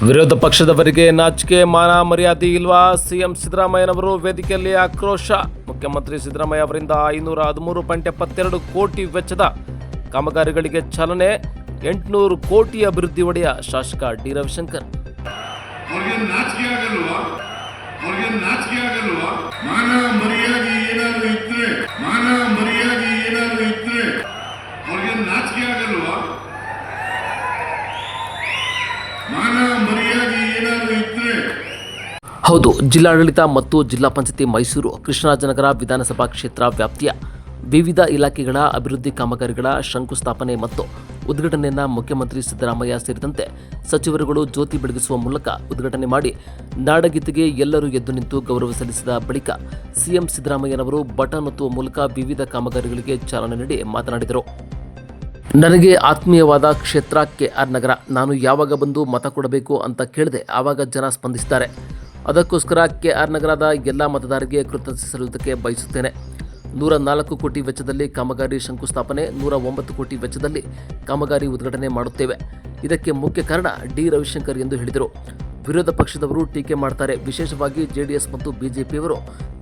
ವಿರೋಧ ಪಕ್ಷದವರಿಗೆ ನಾಚಿಕೆ ಮಾನ ಮರ್ಯಾದೆ ಇಲ್ವಾ? ಸಿಎಂ ಸಿದ್ದರಾಮಯ್ಯನವರು ವೇದಿಕೆಯಲ್ಲಿ ಆಕ್ರೋಶ. ಮುಖ್ಯಮಂತ್ರಿ ಸಿದ್ದರಾಮಯ್ಯ ಅವರಿಂದ 513.72 ಕೋಟಿ ವೆಚ್ಚದ ಕಾಮಗಾರಿಗಳಿಗೆ ಚಾಲನೆ. 800 ಕೋಟಿ ಅಭಿವೃದ್ಧಿ ಒಡೆಯ ಶಾಸಕ ಡಿ ರವಿಶಂಕರ್. ಮಾನ ಮರ್ಯಾದೆ ಏನಾದ್ರು ಇದ್ರೆ ಅವ್ರಿಗೆ ನಾಚಿಕೆ ಆಗಲ್ವಾ? ಮಾನ ಮರ್ಯಾದೆ ಏನಾದ್ರು ಇದ್ರೆ. ಹೌದು, ಜಿಲ್ಲಾಡಳಿತ ಮತ್ತು ಜಿಲ್ಲಾ ಪಂಚಾಯತಿ ಮೈಸೂರು ಕೃಷ್ಣರಾಜನಗರ ವಿಧಾನಸಭಾ ಕ್ಷೇತ್ರ ವ್ಯಾಪ್ತಿಯ ವಿವಿಧ ಇಲಾಖೆಗಳ ಅಭಿವೃದ್ಧಿ ಕಾಮಗಾರಿಗಳ ಶಂಕುಸ್ಥಾಪನೆ ಮತ್ತು ಉದ್ಘಾಟನೆಯನ್ನು ಮುಖ್ಯಮಂತ್ರಿ ಸಿದ್ದರಾಮಯ್ಯ ಸೇರಿದಂತೆ ಸಚಿವರುಗಳು ಜ್ಯೋತಿ ಬೆಳಗಿಸುವ ಮೂಲಕ ಉದ್ಘಾಟನೆ ಮಾಡಿ ನಾಡಗೀತೆಗೆ ಎಲ್ಲರೂ ಎದ್ದು ನಿಂತು ಗೌರವ ಸಲ್ಲಿಸಿದ ಬಳಿಕ ಸಿಎಂ ಸಿದ್ದರಾಮಯ್ಯನವರು ಬಟನ್ ಒತ್ತುವ ಮೂಲಕ ವಿವಿಧ ಕಾಮಗಾರಿಗಳಿಗೆ ಚಾಲನೆ ನೀಡಿ ಮಾತನಾಡಿದರು. ನನಗೆ ಆತ್ಮೀಯವಾದ ಕ್ಷೇತ್ರ ಕೆಆರ್ ನಗರ. ನಾನು ಯಾವಾಗ ಬಂದು ಮತ ಕೊಡಬೇಕು ಅಂತ ಕೇಳಿದೆ, ಆವಾಗ ಜನ ಸ್ಪಂದಿಸಿದ್ದಾರೆ. ಅದಕ್ಕೋಸ್ಕರ ಕೆಆರ್ ನಗರದ ಎಲ್ಲ ಮತದಾರರಿಗೆ ಕೃತಜ್ಞತೆ ಸಲ್ಲುವುದಕ್ಕೆ ಬಯಸುತ್ತೇನೆ. 104 ಕೋಟಿ ವೆಚ್ಚದಲ್ಲಿ ಕಾಮಗಾರಿ ಶಂಕುಸ್ಥಾಪನೆ, 109 ಕೋಟಿ ವೆಚ್ಚದಲ್ಲಿ ಕಾಮಗಾರಿ ಉದ್ಘಾಟನೆ ಮಾಡುತ್ತೇವೆ. ಇದಕ್ಕೆ ಮುಖ್ಯ ಕಾರಣ ಡಿ ರವಿಶಂಕರ್ ಎಂದು ಹೇಳಿದರು. ವಿರೋಧ ಪಕ್ಷದವರು ಟೀಕೆ ಮಾಡ್ತಾರೆ. ವಿಶೇಷವಾಗಿ ಜೆಡಿಎಸ್ ಮತ್ತು ಬಿಜೆಪಿಯವರು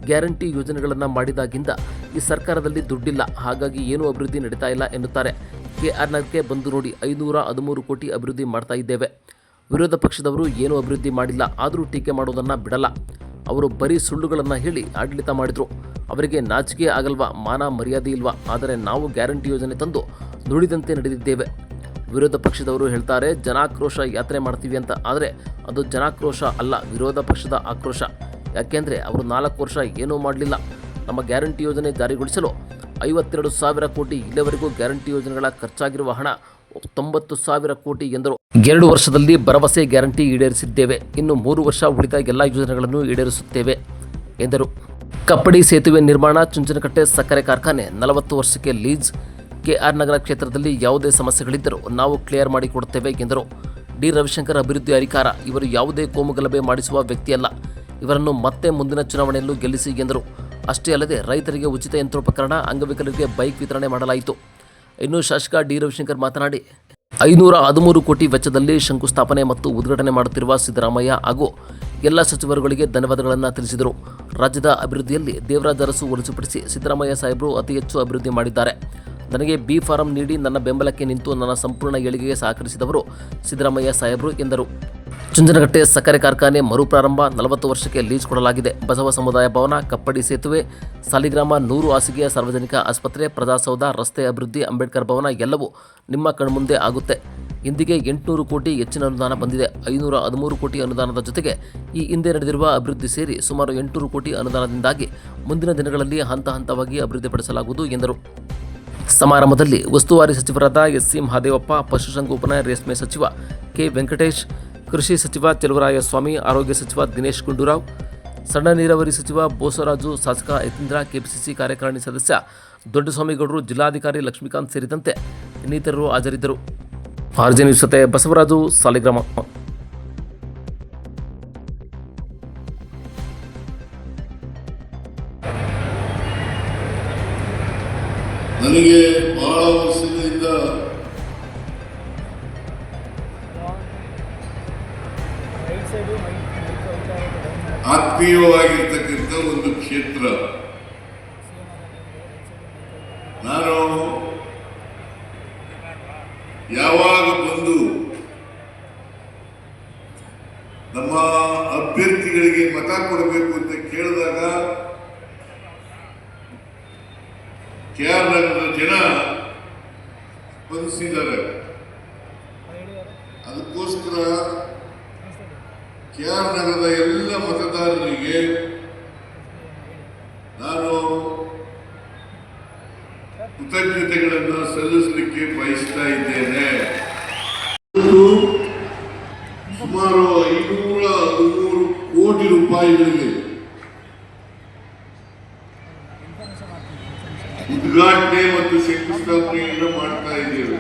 ಗ್ಯಾರಂಟಿ ಯೋಜನೆಗಳನ್ನು ಮಾಡಿದಾಗಿಂದ ಈ ಸರ್ಕಾರದಲ್ಲಿ ದುಡ್ಡಿಲ್ಲ, ಹಾಗಾಗಿ ಏನೂ ಅಭಿವೃದ್ಧಿ ನಡೀತಾ ಇಲ್ಲ ಎನ್ನುತ್ತಾರೆ. ಕೆಆರ್ ನಗರಕ್ಕೆ ಬಂದು ನೋಡಿ, 513 ಕೋಟಿ ಅಭಿವೃದ್ಧಿ ಮಾಡ್ತಾ ಇದ್ದೇವೆ. ವಿರೋಧ ಪಕ್ಷದವರು ಏನೂ ಅಭಿವೃದ್ಧಿ ಮಾಡಿಲ್ಲ, ಆದರೂ ಟೀಕೆ ಮಾಡೋದನ್ನು ಬಿಡಲ್ಲ. ಅವರು ಬರೀ ಸುಳ್ಳುಗಳನ್ನು ಹೇಳಿ ಆಡಳಿತ ಮಾಡಿದರು. ಅವರಿಗೆ ನಾಚಿಕೆ ಆಗಲ್ವಾ? ಮಾನ ಮರ್ಯಾದೆ ಇಲ್ವಾ? ಆದರೆ ನಾವು ಗ್ಯಾರಂಟಿ ಯೋಜನೆ ತಂದು ನುಡಿದಂತೆ ನಡೆದಿದ್ದೇವೆ. ವಿರೋಧ ಪಕ್ಷದವರು ಹೇಳ್ತಾರೆ ಜನಾಕ್ರೋಶ ಯಾತ್ರೆ ಮಾಡ್ತೀವಿ ಅಂತ, ಆದರೆ ಅದು ಜನಾಕ್ರೋಶ ಅಲ್ಲ, ವಿರೋಧ ಪಕ್ಷದ ಆಕ್ರೋಶ. ಯಾಕೆಂದರೆ ಅವರು 4 ವರ್ಷ ಏನೂ ಮಾಡಲಿಲ್ಲ. ನಮ್ಮ ಗ್ಯಾರಂಟಿ ಯೋಜನೆ ಜಾರಿಗೊಳಿಸಲು 52,000 ಕೋಟಿ, ಇಲ್ಲಿವರೆಗೂ ಗ್ಯಾರಂಟಿ ಯೋಜನೆಗಳ ಖರ್ಚಾಗಿರುವ ಹಣ 90,000 ಕೋಟಿ ಎಂದರು. 2 ವರ್ಷದಲ್ಲಿ ಭರವಸೆ ಗ್ಯಾರಂಟಿ ಈಡೇರಿಸಿದ್ದೇವೆ. ಇನ್ನು 3 ವರ್ಷ ಉಳಿದ ಎಲ್ಲ ಯೋಜನೆಗಳನ್ನು ಈಡೇರಿಸುತ್ತೇವೆ ಎಂದರು. ಕಪ್ಪಡಿ ಸೇತುವೆ ನಿರ್ಮಾಣ, ಚುಂಚನಕಟ್ಟೆ ಸಕ್ಕರೆ ಕಾರ್ಖಾನೆ 40 ವರ್ಷಕ್ಕೆ ಲೀಸ್. ಕೆಆರ್ ನಗರ ಕ್ಷೇತ್ರದಲ್ಲಿ ಯಾವುದೇ ಸಮಸ್ಯೆಗಳಿದ್ದರೂ ನಾವು ಕ್ಲಿಯರ್ ಮಾಡಿಕೊಡುತ್ತೇವೆ ಎಂದರು. ಡಿ ರವಿಶಂಕರ್ ಅಭಿವೃದ್ಧಿ ಅಧಿಕಾರ. ಇವರು ಯಾವುದೇ ಕೋಮುಗಲಭೆ ಮಾಡಿಸುವ ವ್ಯಕ್ತಿಯಲ್ಲ. ಇವರನ್ನು ಮತ್ತೆ ಮುಂದಿನ ಚುನಾವಣೆಯಲ್ಲೂ ಗೆಲ್ಲಿಸಿ ಎಂದರು. ಅಷ್ಟೇ ಅಲ್ಲದೆ ರೈತರಿಗೆ ಉಚಿತ ಯಂತ್ರೋಪಕರಣ, ಅಂಗವಿಕಲರಿಗೆ ಬೈಕ್ ವಿತರಣೆ ಮಾಡಲಾಯಿತು. ಇನ್ನು ಶಾಸಕ ಡಿ ರವಿಶಂಕರ್ ಮಾತನಾಡಿ 513 ಕೋಟಿ ವೆಚ್ಚದಲ್ಲಿ ಶಂಕುಸ್ಥಾಪನೆ ಮತ್ತು ಉದ್ಘಾಟನೆ ಮಾಡುತ್ತಿರುವ ಸಿದ್ದರಾಮಯ್ಯ ಹಾಗೂ ಎಲ್ಲ ಸಚಿವರುಗಳಿಗೆ ಧನ್ಯವಾದಗಳನ್ನು ತಿಳಿಸಿದರು. ರಾಜ್ಯದ ಅಭಿವೃದ್ಧಿಯಲ್ಲಿ ದೇವರಾಜ ಅರಸು ಹೊರತುಪಡಿಸಿ ಸಿದ್ದರಾಮಯ್ಯ ಸಾಹೇಬರು ಅತಿ ಹೆಚ್ಚು ಅಭಿವೃದ್ಧಿ ಮಾಡಿದ್ದಾರೆ. ನನಗೆ ಬಿ ಫಾರಂ ನೀಡಿ ನನ್ನ ಬೆಂಬಲಕ್ಕೆ ನಿಂತು ನನ್ನ ಸಂಪೂರ್ಣ ಏಳಿಗೆಗೆ ಸಹಕರಿಸಿದವರು ಸಿದ್ದರಾಮಯ್ಯ ಸಾಹೇಬರು ಎಂದರು. ಚುಂಚನಕಟ್ಟೆ ಸಕ್ಕರೆ ಕಾರ್ಖಾನೆ ಮರುಪ್ರಾರಂಭ, 40 ವರ್ಷಕ್ಕೆ ಲೀಸ್ ಕೊಡಲಾಗಿದೆ. ಬಸವ ಸಮುದಾಯ ಭವನ, ಕಪ್ಪಡಿ ಸೇತುವೆ, ಸಾಲಿಗ್ರಾಮ, 100 ಹಾಸಿಗೆಯ ಸಾರ್ವಜನಿಕ ಆಸ್ಪತ್ರೆ, ಪ್ರಜಾಸೌಧ, ರಸ್ತೆ ಅಭಿವೃದ್ಧಿ, ಅಂಬೇಡ್ಕರ್ ಭವನ ಎಲ್ಲವೂ ನಿಮ್ಮ ಕಣ್ಮುಂದೆ ಆಗುತ್ತೆ. ಇಂದಿಗೆ 800 ಕೋಟಿ ಹೆಚ್ಚಿನ ಅನುದಾನ ಬಂದಿದೆ. 513 ಕೋಟಿ ಅನುದಾನದ ಜೊತೆಗೆ ಈ ಹಿಂದೆ ನಡೆದಿರುವ ಅಭಿವೃದ್ಧಿ ಸೇರಿ ಸುಮಾರು 800 ಕೋಟಿ ಅನುದಾನದಿಂದಾಗಿ ಮುಂದಿನ ದಿನಗಳಲ್ಲಿ ಹಂತ ಹಂತವಾಗಿ ಅಭಿವೃದ್ಧಿಪಡಿಸಲಾಗುವುದು ಎಂದರು. ಸಮಾರಂಭದಲ್ಲಿ ಉಸ್ತುವಾರಿ ಸಚಿವರಾದ ಎಸ್.ಸಿ. ಮಹದೇವಪ್ಪ, ಪಶುಸಂಗೋಪನಾ ರೇಷ್ಮೆ ಸಚಿವ ಕೆ. ವೆಂಕಟೇಶ್, ಕೃಷಿ ಸಚಿವ ಚೆಲುವರಾಯಸ್ವಾಮಿ, ಆರೋಗ್ಯ ಸಚಿವ ದಿನೇಶ್ ಗುಂಡೂರಾವ್, ಸಣ್ಣ ನೀರಾವರಿ ಸಚಿವ ಬೋಸರಾಜು, ಶಾಸಕ ಯತೀಂದ್ರ, ಕೆಪಿಸಿಸಿ ಕಾರ್ಯಕಾರಿಣಿ ಸದಸ್ಯ ದೊಡ್ಡಸ್ವಾಮಿಗೌಡರು, ಜಿಲ್ಲಾಧಿಕಾರಿ ಲಕ್ಷ್ಮೀಕಾಂತ್ ಸೇರಿದಂತೆ ಇನ್ನಿತರರು ಹಾಜರಿದ್ದರು. ಆರ್ಜೆ ನ್ಯೂಸ್ ಜೊತೆ ಬಸವರಾಜು, ಸಾಲಿಗ್ರಾಮ. ನನಗೆ ಬಹಳ ವರ್ಷಗಳಿಂದ ಆತ್ಮೀಯವಾಗಿರ್ತಕ್ಕಂಥ ಒಂದು ಕ್ಷೇತ್ರ. ನಾನು ಯಾವಾಗ ಬಂದು ನಮ್ಮ ಅಭ್ಯರ್ಥಿಗಳಿಗೆ ಮತ ಕೊಡಬೇಕು ಅಂತ ಕೇಳಿದಾಗ ಕೆಆರ್ ನಗರದ ಜನ ಸ್ಪಂದಿಸಿದ್ದಾರೆ. ಅದಕ್ಕೋಸ್ಕರ ಕೆಆರ್ ನಗರದ ಎಲ್ಲ ಮತದಾರರಿಗೆ ನಾನು ಕೃತಜ್ಞತೆಗಳನ್ನು ಸಲ್ಲಿಸಲಿಕ್ಕೆ ಬಯಸ್ತಾ ಇದ್ದೇನೆ. ಸುಮಾರು 513 ಕೋಟಿ ರೂಪಾಯಿಗಳಿಗೆ ಉದ್ಘಾಟನೆ ಮತ್ತು ಶಂಕುಸ್ಥಾಪನೆಯನ್ನು ಮಾಡ್ತಾ ಇದ್ದೇವೆ.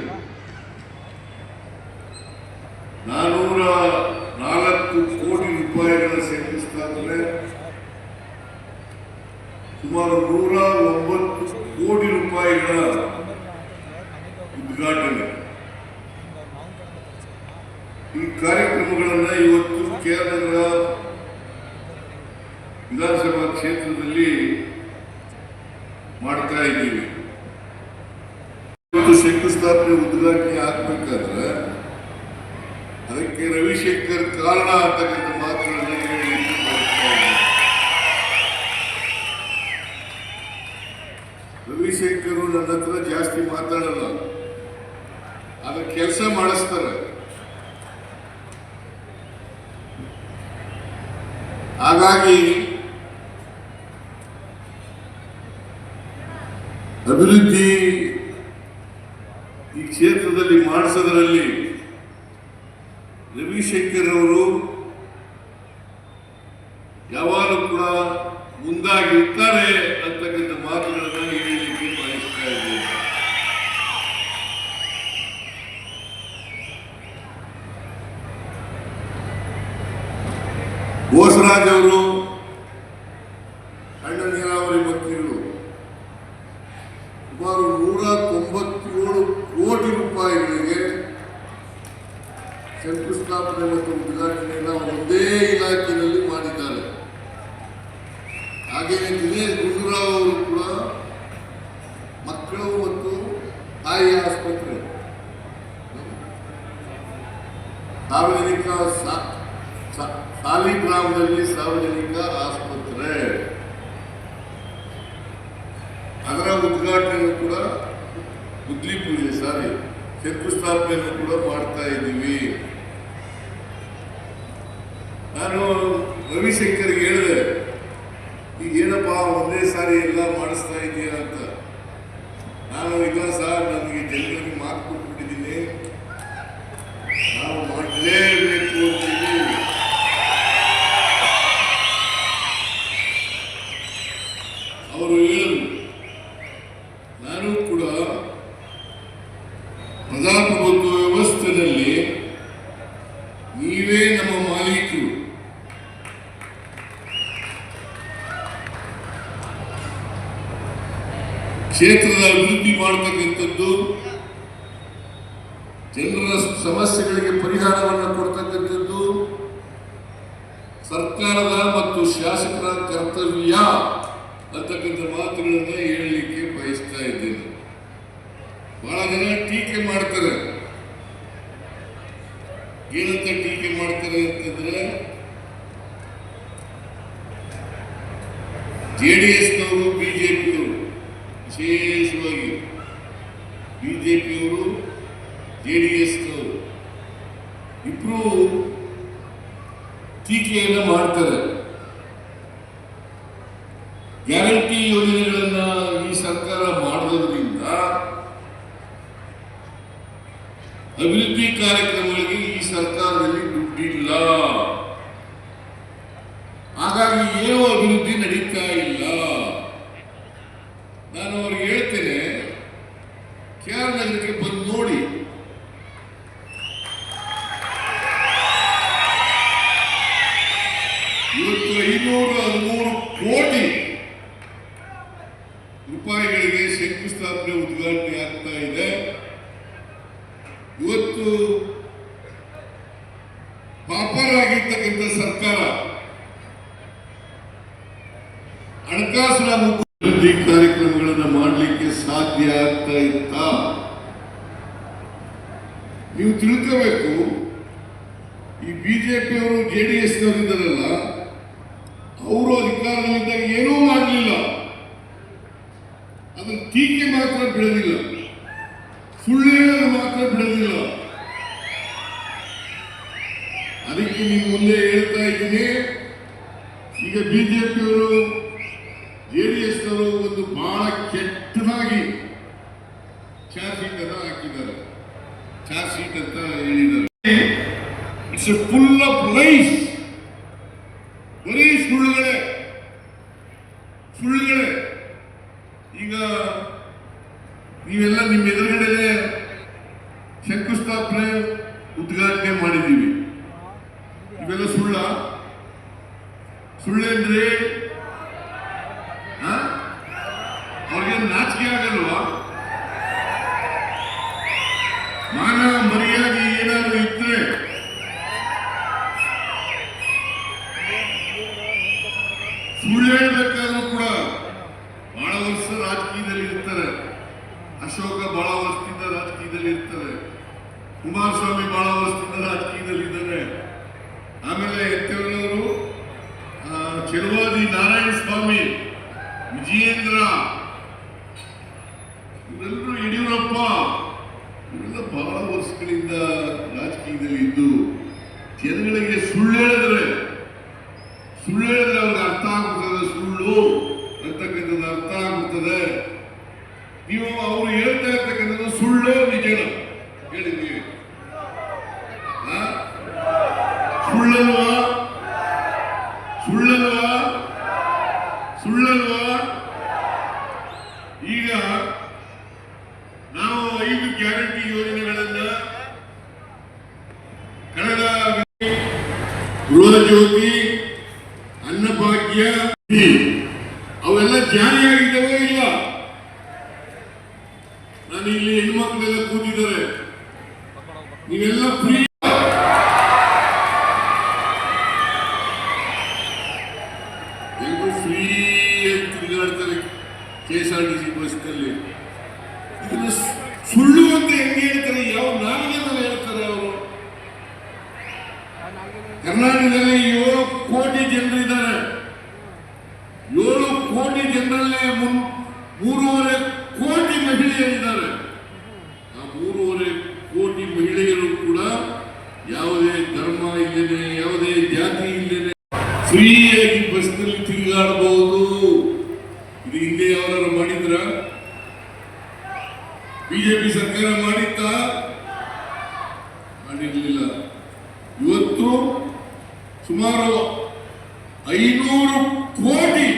404 ಕೋಟಿ ರೂಪಾಯಿಗಳ ಶಂಕುಸ್ಥಾಪನೆ, ಸುಮಾರು 109 ಕೋಟಿ ರೂಪಾಯಿಗಳ ಉದ್ಘಾಟನೆ. ಈ ಕಾರ್ಯಕ್ರಮಗಳನ್ನು ಕೇರಳ ವಿಧಾನಸಭಾ ಕ್ಷೇತ್ರದಲ್ಲಿ ಮಾಡ್ತಾ ಇದ್ದೀವಿ. ಶಂಕುಸ್ಥಾಪನೆ ಉದ್ಘಾಟನೆ ಆಗ್ಬೇಕಾದ್ರೆ ಅದಕ್ಕೆ ರವಿಶಂಕರ್ ಕಾರಣ ಅಂತಕ್ಕಂಥ ಮಾತುಗಳನ್ನು ಹೇಳಲಿಕ್ಕೆ ಬರ್ತಾ ಇದೆ. ರವಿಶಂಕರ್ ನನ್ನ ಹತ್ರ ಜಾಸ್ತಿ ಮಾತಾಡಲ್ಲ, ಆದ್ರೆ ಕೆಲಸ ಮಾಡಿಸ್ತಾರೆ. ಹಾಗಾಗಿ ಅಭಿವೃದ್ಧಿ ಈ ಕ್ಷೇತ್ರದಲ್ಲಿ ಮಾಡಿಸೋದರಲ್ಲಿ ರವಿಶಂಕರ್ ಅವರು ಯಾವಾಗಲೂ ಕೂಡ ಮುಂದಾಗಿರ್ತಾರೆ ಅಂತಕ್ಕಂಥ ಮಾತುಗಳನ್ನು ಹೇಳಲಿಕ್ಕೆ ಬಯಸ್ತಾ ಇದ್ದೇನೆ. ಬೋಸರಾಜ್ ಅವರು ಸಣ್ಣ ನೀರಾವರಿ ಮಂತ್ರಿಗಳು ಸುಮಾರು 197 ಕೋಟಿ ರೂಪಾಯಿಗಳಿಗೆ ಶಂಕುಸ್ಥಾಪನೆ ಮತ್ತು ಉದ್ಘಾಟನೆಯನ್ನು ಒಂದೇ ಇಲಾಖೆಯಲ್ಲಿ ಮಾಡಿದ್ದಾರೆ. ಹಾಗೆಯೇ ದಿನೇಶ್ ಗುಂಡೂರಾವ್ ಅವರು ಕೂಡ ಮಕ್ಕಳು ಮತ್ತು ತಾಯಿ ಆಸ್ಪತ್ರೆ, ಸಾರ್ವಜನಿಕ ಸಾಲಿಗ್ರಾಮದಲ್ಲಿ ಸಾರ್ವಜನಿಕ ಆಸ್ಪತ್ರೆ, ಅದರ ಉದ್ಘಾಟನೆಯನ್ನು ಕೂಡ ಗುದ್ಲಿ ಪೂಜೆ ಶಂಕುಸ್ಥಾಪನೆಯನ್ನು ಕೂಡ ಮಾಡ್ತಾ ಇದ್ದೀವಿ. ನಾನು ರವಿಶಂಕರ್ಗೆ ಹೇಳಿದೆ, ಈಗ ಏನಪ್ಪಾ ಒಂದೇ ಸಾರಿ ಎಲ್ಲ ಮಾಡಿಸ್ತಾ ಇದೀಯ ಅಂತ. ನಾನು ಇಲ್ಲ ಸರ್, ನನಗೆ ಜನರಿಗೆ ಮಾತು ಕೊಟ್ಬಿಟ್ಟಿದ್ದೀನಿ, ನಾವು ಮಾಡಲೇಬೇಕು ಅಂತೀವಿ. ಅವರು ಹೇಳಿದ್ರು, ನಾನು ಕೂಡ ಪ್ರಜಾಪ್ರಭುತ್ವ ವ್ಯವಸ್ಥೆಯಲ್ಲಿ ನೀವೇ ನಮ್ಮ ಮಾಲೀಕರು, ಕ್ಷೇತ್ರದ ಅಭಿವೃದ್ಧಿ ಮಾಡತಕ್ಕಂಥದ್ದು, ಜನರ ಸಮಸ್ಯೆಗಳಿಗೆ ಪರಿಹಾರವನ್ನು ಕೊಡ್ತಕ್ಕಂಥದ್ದು ಸರ್ಕಾರದ ಮತ್ತು ಶಾಸಕರ ಕರ್ತವ್ಯ ಅಂತಕ್ಕಂಥ ಮಾತುಗಳನ್ನು ಹೇಳಲಿಕ್ಕೆ ಬಯಸ್ತಾ ಇದ್ದೇನೆ. ಬಹಳ ಜನ ಟೀಕೆ ಮಾಡ್ತಾರೆ. ಏನಂತ ಟೀಕೆ ಮಾಡ್ತಾರೆ ಅಂತಂದ್ರೆ, ಜೆಡಿಎಸ್ನವರು ಬಿಜೆಪಿಯವರು, ವಿಶೇಷವಾಗಿ ಬಿಜೆಪಿಯವರು ಜೆಡಿಎಸ್ನವರು ಇಬ್ರು ಟೀಕೆಯನ್ನು ಮಾಡ್ತಾರೆ. ಗ್ಯಾರಂಟಿ ಯೋಜನೆಗಳನ್ನ ಈ ಸರ್ಕಾರ ಮಾಡೋದ್ರಿಂದ ಅಭಿವೃದ್ಧಿ ಕಾರ್ಯಕ್ರಮಗಳಿಗೆ ಈ ಸರ್ಕಾರದಲ್ಲಿ ದುಡ್ಡಿಲ್ಲ, ಹಾಗಾಗಿ ಏನೋ ಅಭಿವೃದ್ಧಿ ನಡೀತಾ ಇಲ್ಲ. ನಾನು ಅವ್ರಿಗೆ ಹೇಳ್ತೇನೆ, KR ನಗರಕ್ಕೆ ಬಂದು ನೋಡಿ. ಇವತ್ತು 513 ಕೋಟಿ ರೂಪಾಯಿಗಳಿಗೆ ಶಂಕುಸ್ಥಾಪನೆ ಉದ್ಘಾಟನೆ ಆಗ್ತಾ ಇದೆ. ಇವತ್ತು ಪಾಪರಾಗಿರ್ತಕ್ಕಂಥ ಸರ್ಕಾರ ಹಣಕಾಸಿನ ಅಭಿವೃದ್ಧಿ ಕಾರ್ಯಕ್ರಮಗಳನ್ನು ಮಾಡಲಿಕ್ಕೆ ಸಾಧ್ಯ ಆಗ್ತಾ ಇತ್ತ? ನೀವು ತಿಳ್ಕೋಬೇಕು, ಈ ಬಿಜೆಪಿಯವರು ಜೆಡಿಎಸ್ನವರು ಇದ್ದಾರಲ್ಲ, ಅವರು ಅಧಿಕಾರದಲ್ಲಿದ್ದಾಗ ಏನೂ ಮಾಡಲಿಲ್ಲ, ಅದರ ಟೀಕೆ ಮಾತ್ರ ಬಿಡೋದಿಲ್ಲ, ಸುಳ್ಳು ಮಾತ್ರ ಬಿಡೋದಿಲ್ಲ. ಅದಕ್ಕೆ ನೀವು ಮುಂದೆ ಹೇಳ್ತಾ ಇದ್ದೀನಿ, ಈಗ ಬಿಜೆಪಿಯವರು ಜೆಡಿಎಸ್ನವರು ಒಂದು ಬಹಳ ಕೆಟ್ಟದಾಗಿ ಚಾರ್ಜ್ ಶೀಟ್ ಅನ್ನು ಹಾಕಿದ್ದಾರೆ, ಚಾರ್ಜ್ ಶೀಟ್ ಅಂತ ಹೇಳಿದ್ದಾರೆ. It's A full of lies, ಬರೀ ಸುಳ್ಳುಗಳೇ ಸುಳ್ಳುಗಳೇ. ಈಗ ನೀವೆಲ್ಲ ನಿಮ್ಮ ಎದುರುಗಡೆ ಶಂಕುಸ್ಥಾಪನೆ ಉದ್ಘಾಟನೆ ಮಾಡಿದ್ದೀವಿ, ಇವೆಲ್ಲ ಸುಳ್ಳೇನ್ರಿ? ಅವ್ರಿಗೆ ನಾಚಿಕೆ ಆಗಲ್ವಾ? ಮಾನ ಮರ್ಯಾದೆ ಏನಾದ್ರು ಇದ್ರೆ ಸುಳ್ಳು ಹೇಳಬೇಕಾದ್ರೂ ಕೂಡ ಬಹಳ ವರ್ಷ ರಾಜಕೀಯದಲ್ಲಿ ಇರ್ತಾರೆ. ಅಶೋಕ ಬಹಳ ವರ್ಷದಿಂದ ರಾಜಕೀಯದಲ್ಲಿ ಇರ್ತಾರೆ. ಕುಮಾರಸ್ವಾಮಿ ಬಹಳ ವರ್ಷದಿಂದ ರಾಜಕೀಯದಲ್ಲಿ ಇದ್ದಾರೆ. ಆಮೇಲೆ ಎತ್ತೇವರು ಚೆಲುವಾದಿ ನಾರಾಯಣ ಸ್ವಾಮಿ, ವಿಜಯೇಂದ್ರ, ಇವರೆಲ್ಲರೂ, ಯಡಿಯೂರಪ್ಪ, ಇವೆಲ್ಲ ಬಹಳ ವರ್ಷಗಳಿಂದ ರಾಜಕೀಯದಲ್ಲಿ ಇದ್ದು ಜನಗಳಿಗೆ ಸುಳ್ಳು ಹೇಳಿದ್ರೆ ಅವ್ರಿಗೆ ಅರ್ಥ ಆಗುತ್ತದೆ. ಸುಳ್ಳು ಅಂತಕ್ಕಂಥದ್ದು ಅರ್ಥ ಆಗುತ್ತದೆ. ನೀವು ಅವರು ಹೇಳ್ತಾ ಇರ್ತಕ್ಕಂಥದ್ದು ಸುಳ್ಳು ನಿಜನ ಹೇಳಿದ್ದೀವಿ. ಸುಳ್ಳಲ್ವಾ? ಸುಳ್ಳಲ್ವಾ? ಸುಳ್ಳಲ್ವಾ? ಈಗ ನಾವು 5 ಗ್ಯಾರಂಟಿ ಯೋಜನೆಗಳನ್ನ ಕಳೆದ ಗೃಹ ಜ್ಯೋತಿ, ಅನ್ನಭಾಗ್ಯ ಅವೆಲ್ಲ ಜಾರಿಯಾಗಿದ್ದಾವೋ ಇಲ್ಲ? ನಾನು ಇಲ್ಲಿ ಹೆಣ್ಮಕ್ಳೆಲ್ಲ ಕೂತಿದ್ದಾರೆ, ನೀವೆಲ್ಲ ಫ್ರೀ ಫ್ರೀಯಾಗಿ ತಿರುಗಾಡ್ತಾರೆ KSRTC ಬಸ್ನಲ್ಲಿ. ಇದನ್ನು ಸುಳ್ಳು ಅಂತ ಹೆಂಗೆ ಹೇಳ್ತಾರೆ? ಯಾವ ನಾಲ್ಗೆನಲ್ಲಿ ಹೇಳ್ತಾರೆ ಅವರು? ಕರ್ನಾಟಕದಲ್ಲಿ 7 ಕೋಟಿ ಜನರಿದ್ದಾರೆ. 7 ಕೋಟಿ ಜನರಲ್ಲೇ 3.5 ಕೋಟಿ ಮಹಿಳೆಯರಿದ್ದಾರೆ. ಆ 3.5 ಕೋಟಿ ಮಹಿಳೆಯರು ಕೂಡ ಯಾವುದೇ ಧರ್ಮ ಇಲ್ಲದೆ, ಯಾವುದೇ ಜಾತಿ ಇಲ್ಲದೆ ಫ್ರೀಯಾಗಿ ಬಸ್ನಲ್ಲಿ ತಿರುಗಾಡಬಹುದು. ಇದು ಹಿಂದೆ ಯಾರು ಮಾಡಿದ್ರ? ಬಿಜೆಪಿ ಸರ್ಕಾರ ಮಾಡಿತ್ತಾ? ಮಾಡಿರ್ಲಿಲ್ಲ. ಇವತ್ತು ಸುಮಾರು 500 ಕೋಟಿ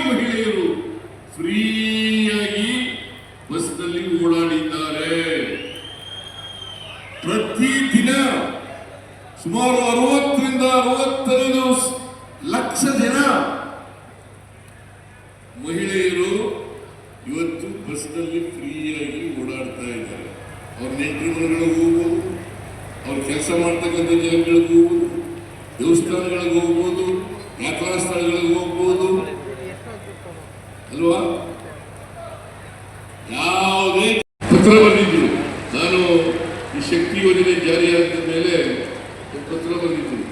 ಮಹಿಳೆಯರು ಫ್ರೀಯಾಗಿ ಬಸ್ನಲ್ಲಿ ಓಡಾಡಿದ್ದಾರೆ. ಪ್ರತಿದಿನ ಸುಮಾರು 60ರಿಂದ 65 ಲಕ್ಷ ಜನ ಮಹಿಳೆಯರು ಇವತ್ತು ಬಸ್ನಲ್ಲಿ ಫ್ರೀಯಾಗಿ ಓಡಾಡ್ತಾ ಇದ್ದಾರೆ. ಅವ್ರ ನೆಂಟರು ಮನೆಗಳಿಗೆ ಹೋಗ್ಬೋದು, ಅವ್ರು ಕೆಲಸ ಮಾಡ್ತಕ್ಕಂಥ ಜಾಗಗಳಿಗೆ ಹೋಗ್ಬೋದು, ದೇವಸ್ಥಾನಗಳಿಗೆ ಹೋಗ್ಬೋದು, ಯಾತ್ರಾ ಸ್ಥಳಗಳಿಗೆ ಹೋಗ್ಬೋದು ಅಲ್ವಾ? ಯಾವುದೇ ಪತ್ರ ಬರೆದಿದ್ರು. ನಾನು ಈ ಶಕ್ತಿ ಯೋಜನೆ ಜಾರಿಯಾದ ಮೇಲೆ ಪತ್ರ ಬರೆದಿದ್ರು.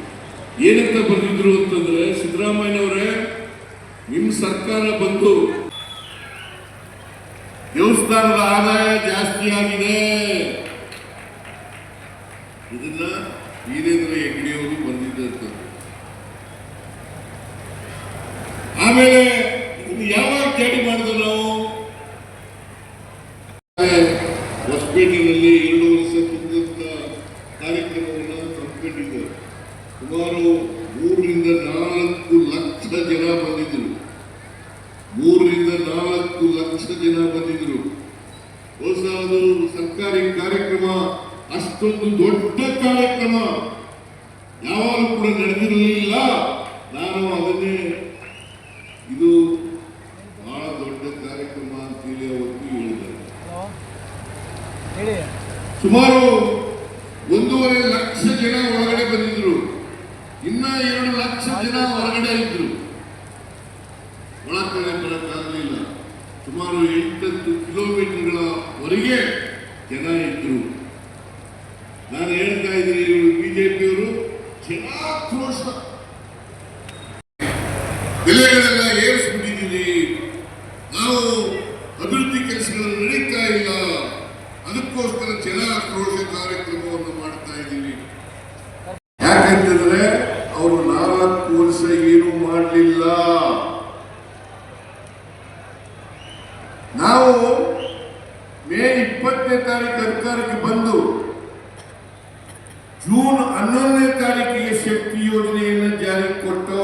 ಏನಂತ ಬರೆದಿದ್ರು ಅಂತಂದ್ರೆ, ಸಿದ್ದರಾಮಯ್ಯನವರೇ, ನಿಮ್ಮ ಸರ್ಕಾರ ಬಂದು ದೇವಸ್ಥಾನದ ಆದಾಯ ಜಾಸ್ತಿ ಆಗಿದೆ. ಇದನ್ನ ವೀರೇಂದ್ರ ಹೆಗ್ಗಡೆಯವರು ಬಂದಿದ್ದಂಥದ್ದು. ಆಮೇಲೆ ಇದನ್ನು ಯಾವಾಗ ಜಾರಿ ಮಾಡಿದ್ರು? ನಾವು ಹೊಸಪೇಟೆಯಲ್ಲಿ 2 ವರ್ಷ ತುಂಬಿದಂತ ಕಾರ್ಯಕ್ರಮವನ್ನು ಹಮ್ಮಿಕೊಂಡಿದ್ದರು. ಸುಮಾರು 3ರಿಂದ 4 ಲಕ್ಷ ಜನ ಬಂದಿದ್ರು. 3ರಿಂದ 4 ಲಕ್ಷ ಜನ ಬಂದಿದ್ರು. ಹೊಸದು ಸರ್ಕಾರಿ ಕಾರ್ಯಕ್ರಮ, ಅಷ್ಟೊಂದು ದೊಡ್ಡ ಕಾರ್ಯಕ್ರಮ ಯಾವಾಗಲೂ ಕೂಡ ನಡೆದಿರಲಿಲ್ಲ. ನಾನು ಅದನ್ನೇ ಇದು ಬಹಳ ದೊಡ್ಡ ಕಾರ್ಯಕ್ರಮ ಅಂತೇಳಿ ಅವತ್ತು ಹೇಳಿದ್ದಾರೆ. ಸುಮಾರು 1.5 ಲಕ್ಷ ಜನ ಒಳಗಡೆ ಬಂದಿದ್ರು. ಇನ್ನ 2 ಲಕ್ಷ ಜನ ಹೊರಗಡೆ ಇದ್ರು. ಒಳಗಡೆ ಬರಕ್ಕಾಗಲಿಲ್ಲ. ಸುಮಾರು 8 ಕಿಲೋಮೀಟರ್ಗಳವರೆಗೆ ಜನ ಇದ್ರು. ನಾನು ಹೇಳ್ತಾ ಇದ್ದೀನಿ, ಇವರು ಬಿಜೆಪಿಯವರು ಜನಾಕ್ರೋಶ ಬೆಲೆಗಳೆಲ್ಲ ಏರಿಸ್ಬಿಟ್ಟಿದ್ದೀವಿ, ನಾವು ಅಭಿವೃದ್ಧಿ ಕೆಲಸಗಳು ನಡೀತಾ ಇಲ್ಲ, ಅದಕ್ಕೋಸ್ಕರ ಜನಾಕ್ರೋಶ ಕಾರ್ಯಕ್ರಮವನ್ನು ಮಾಡ್ತಾ ಇದ್ದೀವಿ. ಯಾಕಂತಂದ್ರೆ ಅವರು 4 ವರ್ಷ ಏನು ಮಾಡಲಿಲ್ಲ. ನಾವು ಮೇ 20ನೇ ತಾರೀಕು ಅಧಿಕಾರಕ್ಕೆ ಬಂದು ಜೂನ್ 11ನೇ ತಾರೀಕಿಗೆ ಶಕ್ತಿ ಯೋಜನೆಯನ್ನು ಜಾರಿಗೆ ಕೊಟ್ಟು,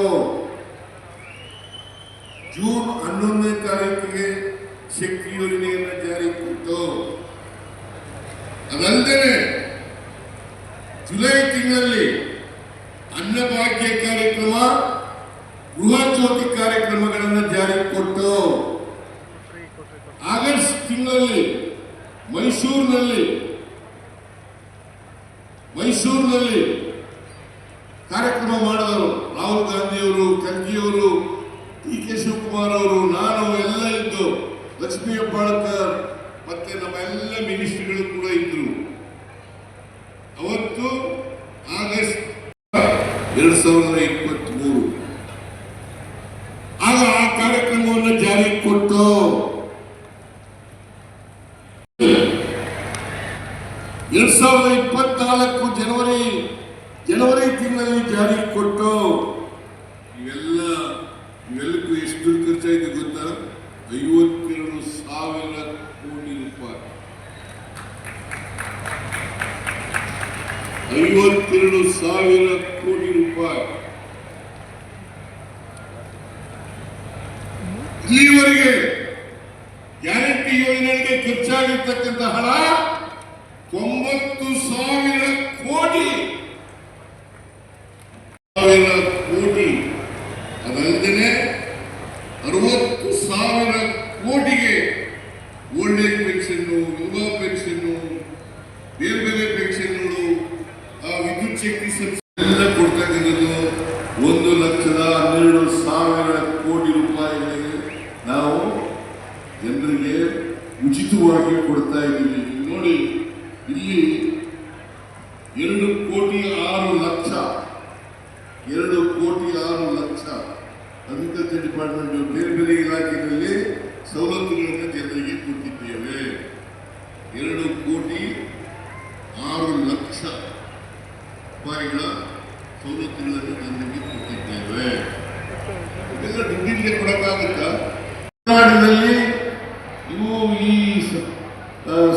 ಜೂನ್ 11ನೇ ತಾರೀಕಿಗೆ ಶಕ್ತಿ ಯೋಜನೆಯನ್ನು ಜಾರಿಗೆ ಕೊಟ್ಟು, ಅದಲ್ಲದೆ ಜುಲೈ ತಿಂಗಳಲ್ಲಿ ಅನ್ನಭಾಗ್ಯ ಕಾರ್ಯಕ್ರಮ, ಗೃಹ ಜ್ಯೋತಿ ಕಾರ್ಯಕ್ರಮಗಳನ್ನು ಜಾರಿಗೆ ಕೊಟ್ಟು, ಆಗಸ್ಟ್ ತಿಂಗಳಲ್ಲಿ ಮೈಸೂರಿನಲ್ಲಿ ಕಾರ್ಯಕ್ರಮ ಮಾಡಿದವರು. ರಾಹುಲ್ ಗಾಂಧಿ ಅವರು, ಖರ್ಗೆಯವರು, ಡಿ ಕೆ ಶಿವಕುಮಾರ್ ಅವರು, ನಾನು ಎಲ್ಲ ಇದ್ದು, ಲಕ್ಷ್ಮೀ ಹೆಬ್ಬಾಳ್ಕರ್ ಮತ್ತೆ ನಮ್ಮ ಎಲ್ಲ ಮಿನಿಸ್ಟ್ರಿಗಳು ಕೂಡ ಇದ್ರು. ಅವತ್ತು ಆಗಸ್ಟ್ 2023 ಆಗ ಆ ಕಾರ್ಯಕ್ರಮವನ್ನು ಜಾರಿಗೆ ಕೊಟ್ಟು 2024 ಜನವರಿ ತಿಂಗಳಲ್ಲಿ ಜಾರಿಗೆ ಕೊಟ್ಟು ಇವೆಲ್ಲಕ್ಕೂ ಎಷ್ಟು ದುಡ್ಡು ಖರ್ಚಾಯಿತು ಗೊತ್ತಾ? 52,000 ಕೋಟಿ ರೂಪಾಯಿ. 52,000 ಕೋಟಿ ರೂಪಾಯಿ. ಇಲ್ಲಿವರೆಗೆ ಗ್ಯಾರಂಟಿ ಯೋಜನೆಗೆ ಖರ್ಚಾಗಿರ್ತಕ್ಕಂಥ ಹಣ 90,000 ಕೋಟಿ. ಅದಲ್ಲದೆ 60,000 ಕೋಟಿಗೆ ಓಲ್ಡ್ ಏಜ್ ಪೆನ್ಷನ್, ವಿಧವಾ ಪೆನ್ಷನ್, ಬೇರೆ ಬೇರೆ ಪೆನ್ಷನ್ಗಳು, ವಿದ್ಯುತ್ ಶಕ್ತಿ ಸಬ್ಸಿಡಿ ಎಲ್ಲ ಕೊಡ್ತಕ್ಕಂಥದ್ದು 1,12,000 ಕೋಟಿ ರೂಪಾಯಿಗಳಿಗೆ ನಾವು ಜನರಿಗೆ ಉಚಿತವಾಗಿ ಕೊಡ್ತಾ ಇದ್ದೀವಿ. ನೋಡಿ, ಇಲ್ಲಿ 2,06,00,000 ಅಗ್ರಿಕಲ್ಚರ್ ಡಿಪಾರ್ಟ್ಮೆಂಟ್ ಬೇರೆ ಬೇರೆ ಇಲಾಖೆಯಲ್ಲಿ ಸವಲತ್ತುಗಳನ್ನು ಜನರಿಗೆ ಕೊಟ್ಟಿದ್ದೇವೆ. 2,06,00,000 ರೂಪಾಯಿಗಳ ಸವಲತ್ತುಗಳನ್ನು ಜನರಿಗೆ ಕೊಟ್ಟಿದ್ದೇವೆ. ಇದೆಲ್ಲ ದುಡ್ಡಿಗೆ ಕೊಡಕ್ಕಾಗುತ್ತಾ? ಕರ್ನಾಟಕದಲ್ಲಿ ಇವು ಈ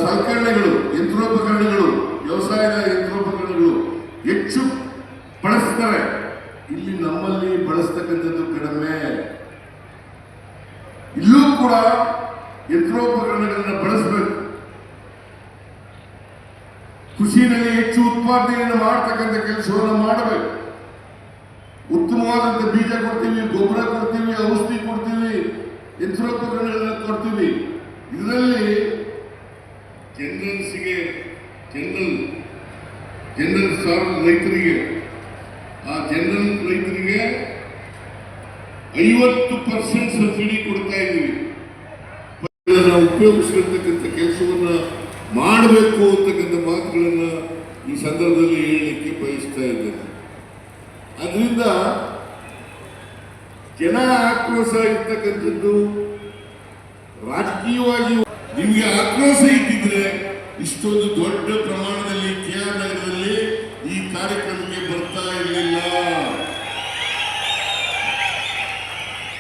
ಸಲಕರಣೆಗಳು, ಯಂತ್ರೋಪಕರಣಗಳು, ವ್ಯವಸಾಯದ ಯಂತ್ರೋಪಕರಣಗಳು ಹೆಚ್ಚು ಬಳಸ್ತಾರೆ. ಇಲ್ಲಿ ನಮ್ಮಲ್ಲಿ ಬಳಸ್ತಕ್ಕಂಥದ್ದು ಕಡಿಮೆ. ಇಲ್ಲೂ ಕೂಡ ಯಂತ್ರೋಪಕರಣಗಳನ್ನು ಬಳಸಬೇಕು. ಕೃಷಿಯಲ್ಲಿ ಹೆಚ್ಚು ಉತ್ಪಾದನೆಯನ್ನು ಮಾಡತಕ್ಕಂಥ ಕೆಲಸವನ್ನು ಮಾಡಬೇಕು. ಉತ್ತಮವಾದಂಥ ಬೀಜ ಕೊಡ್ತೀವಿ, ಗೊಬ್ಬರ ಕೊಡ್ತೀವಿ, ಔಷಧಿ ಕೊಡ್ತೀವಿ, ಯಂತ್ರೋಪಕರಣಗಳನ್ನು ಕೊಡ್ತೀವಿ. ಇದರಲ್ಲಿ ರೈತರಿಗೆ 50% ಸಬ್ಸಿಡಿ ಕೊಡ್ತಾ ಇದ್ದೀವಿ. ಉಪಯೋಗಿಸಿರ್ತಕ್ಕಂಥ ಕೆಲಸವನ್ನ ಮಾಡಬೇಕು ಅಂತಕ್ಕಂಥ ಮಾತುಗಳನ್ನ ಈ ಸಂದರ್ಭದಲ್ಲಿ ಹೇಳಲಿಕ್ಕೆ ಬಯಸ್ತಾ ಇದ್ದೇನೆ. ಅದರಿಂದ ಜನ ಆಕ್ರೋಶ ಇರ್ತಕ್ಕಂಥದ್ದು ರಾಜಕೀಯವಾಗಿ ನಿಮಗೆ ಆಕ್ರೋಶ ಇದ್ದಿದ್ರೆ ಇಷ್ಟೊಂದು ದೊಡ್ಡ ಪ್ರಮಾಣದಲ್ಲಿ KR ನಗರದಲ್ಲಿ ಈ ಕಾರ್ಯಕ್ರಮಕ್ಕೆ ಬರ್ತಾ ಇರಲಿಲ್ಲ.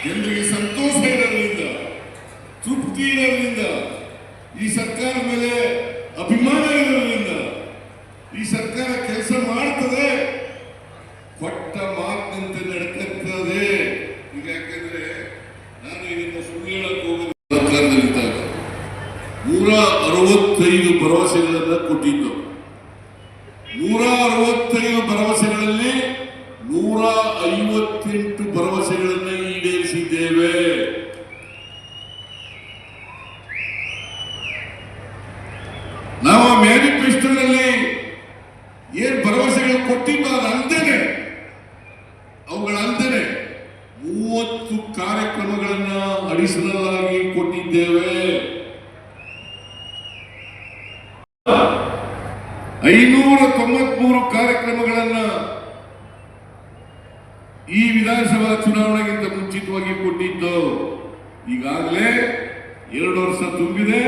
ಜನರಿಗೆ ಸಂತೋಷ ಇರೋದ್ರಿಂದ, ತೃಪ್ತಿ ಇರೋದ್ರಿಂದ, ಈ ಸರ್ಕಾರದ ಮೇಲೆ ಅಭಿಮಾನ ಇರೋದ್ರಿಂದ, ಈ ಸರ್ಕಾರ ಕೆಲಸ ಮಾಡ್ತದೆ, ಕೊಟ್ಟ ಮಾತಿನಂತೆ ನಡ್ಕತ್ತದೆ. ಈಗ ಯಾಕಂದ್ರೆ ನಾನು ಇದನ್ನು ಸುಳ್ಳು ಹೇಳಕ್ ಹೋಗೋದು. ಸರ್ಕಾರದಲ್ಲಿದ್ದಾಗ 165 ಭರವಸೆಗಳನ್ನ ಕೊಟ್ಟಿದ್ದು. 165 ಭರವಸೆಗಳಲ್ಲಿ 158 ಭರವಸೆಗಳನ್ನು ಈಡೇರಿಸಿದ್ದೇವೆ. ನಾವು ಮ್ಯಾನಿಫೆಸ್ಟೋನಲ್ಲಿ ಏನ್ ಭರವಸೆಗಳು ಕೊಟ್ಟಿದ್ದು ಅದಲ್ದೇನೆ, ಅವುಗಳಲ್ದೇನೆ 30 ಕಾರ್ಯಕ್ರಮಗಳನ್ನ ಅಡಿಷನಲ್ ಆಗಿ ಕೊಟ್ಟಿದ್ದೇವೆ. 593 ಕಾರ್ಯಕ್ರಮಗಳನ್ನ ಈ ವಿಧಾನಸಭಾ ಚುನಾವಣೆಗಿಂತ ಮುಂಚಿತವಾಗಿ ಕೊಟ್ಟಿದ್ದು. ಈಗಾಗಲೇ 2 ವರ್ಷ ತುಂಬಿದೆ.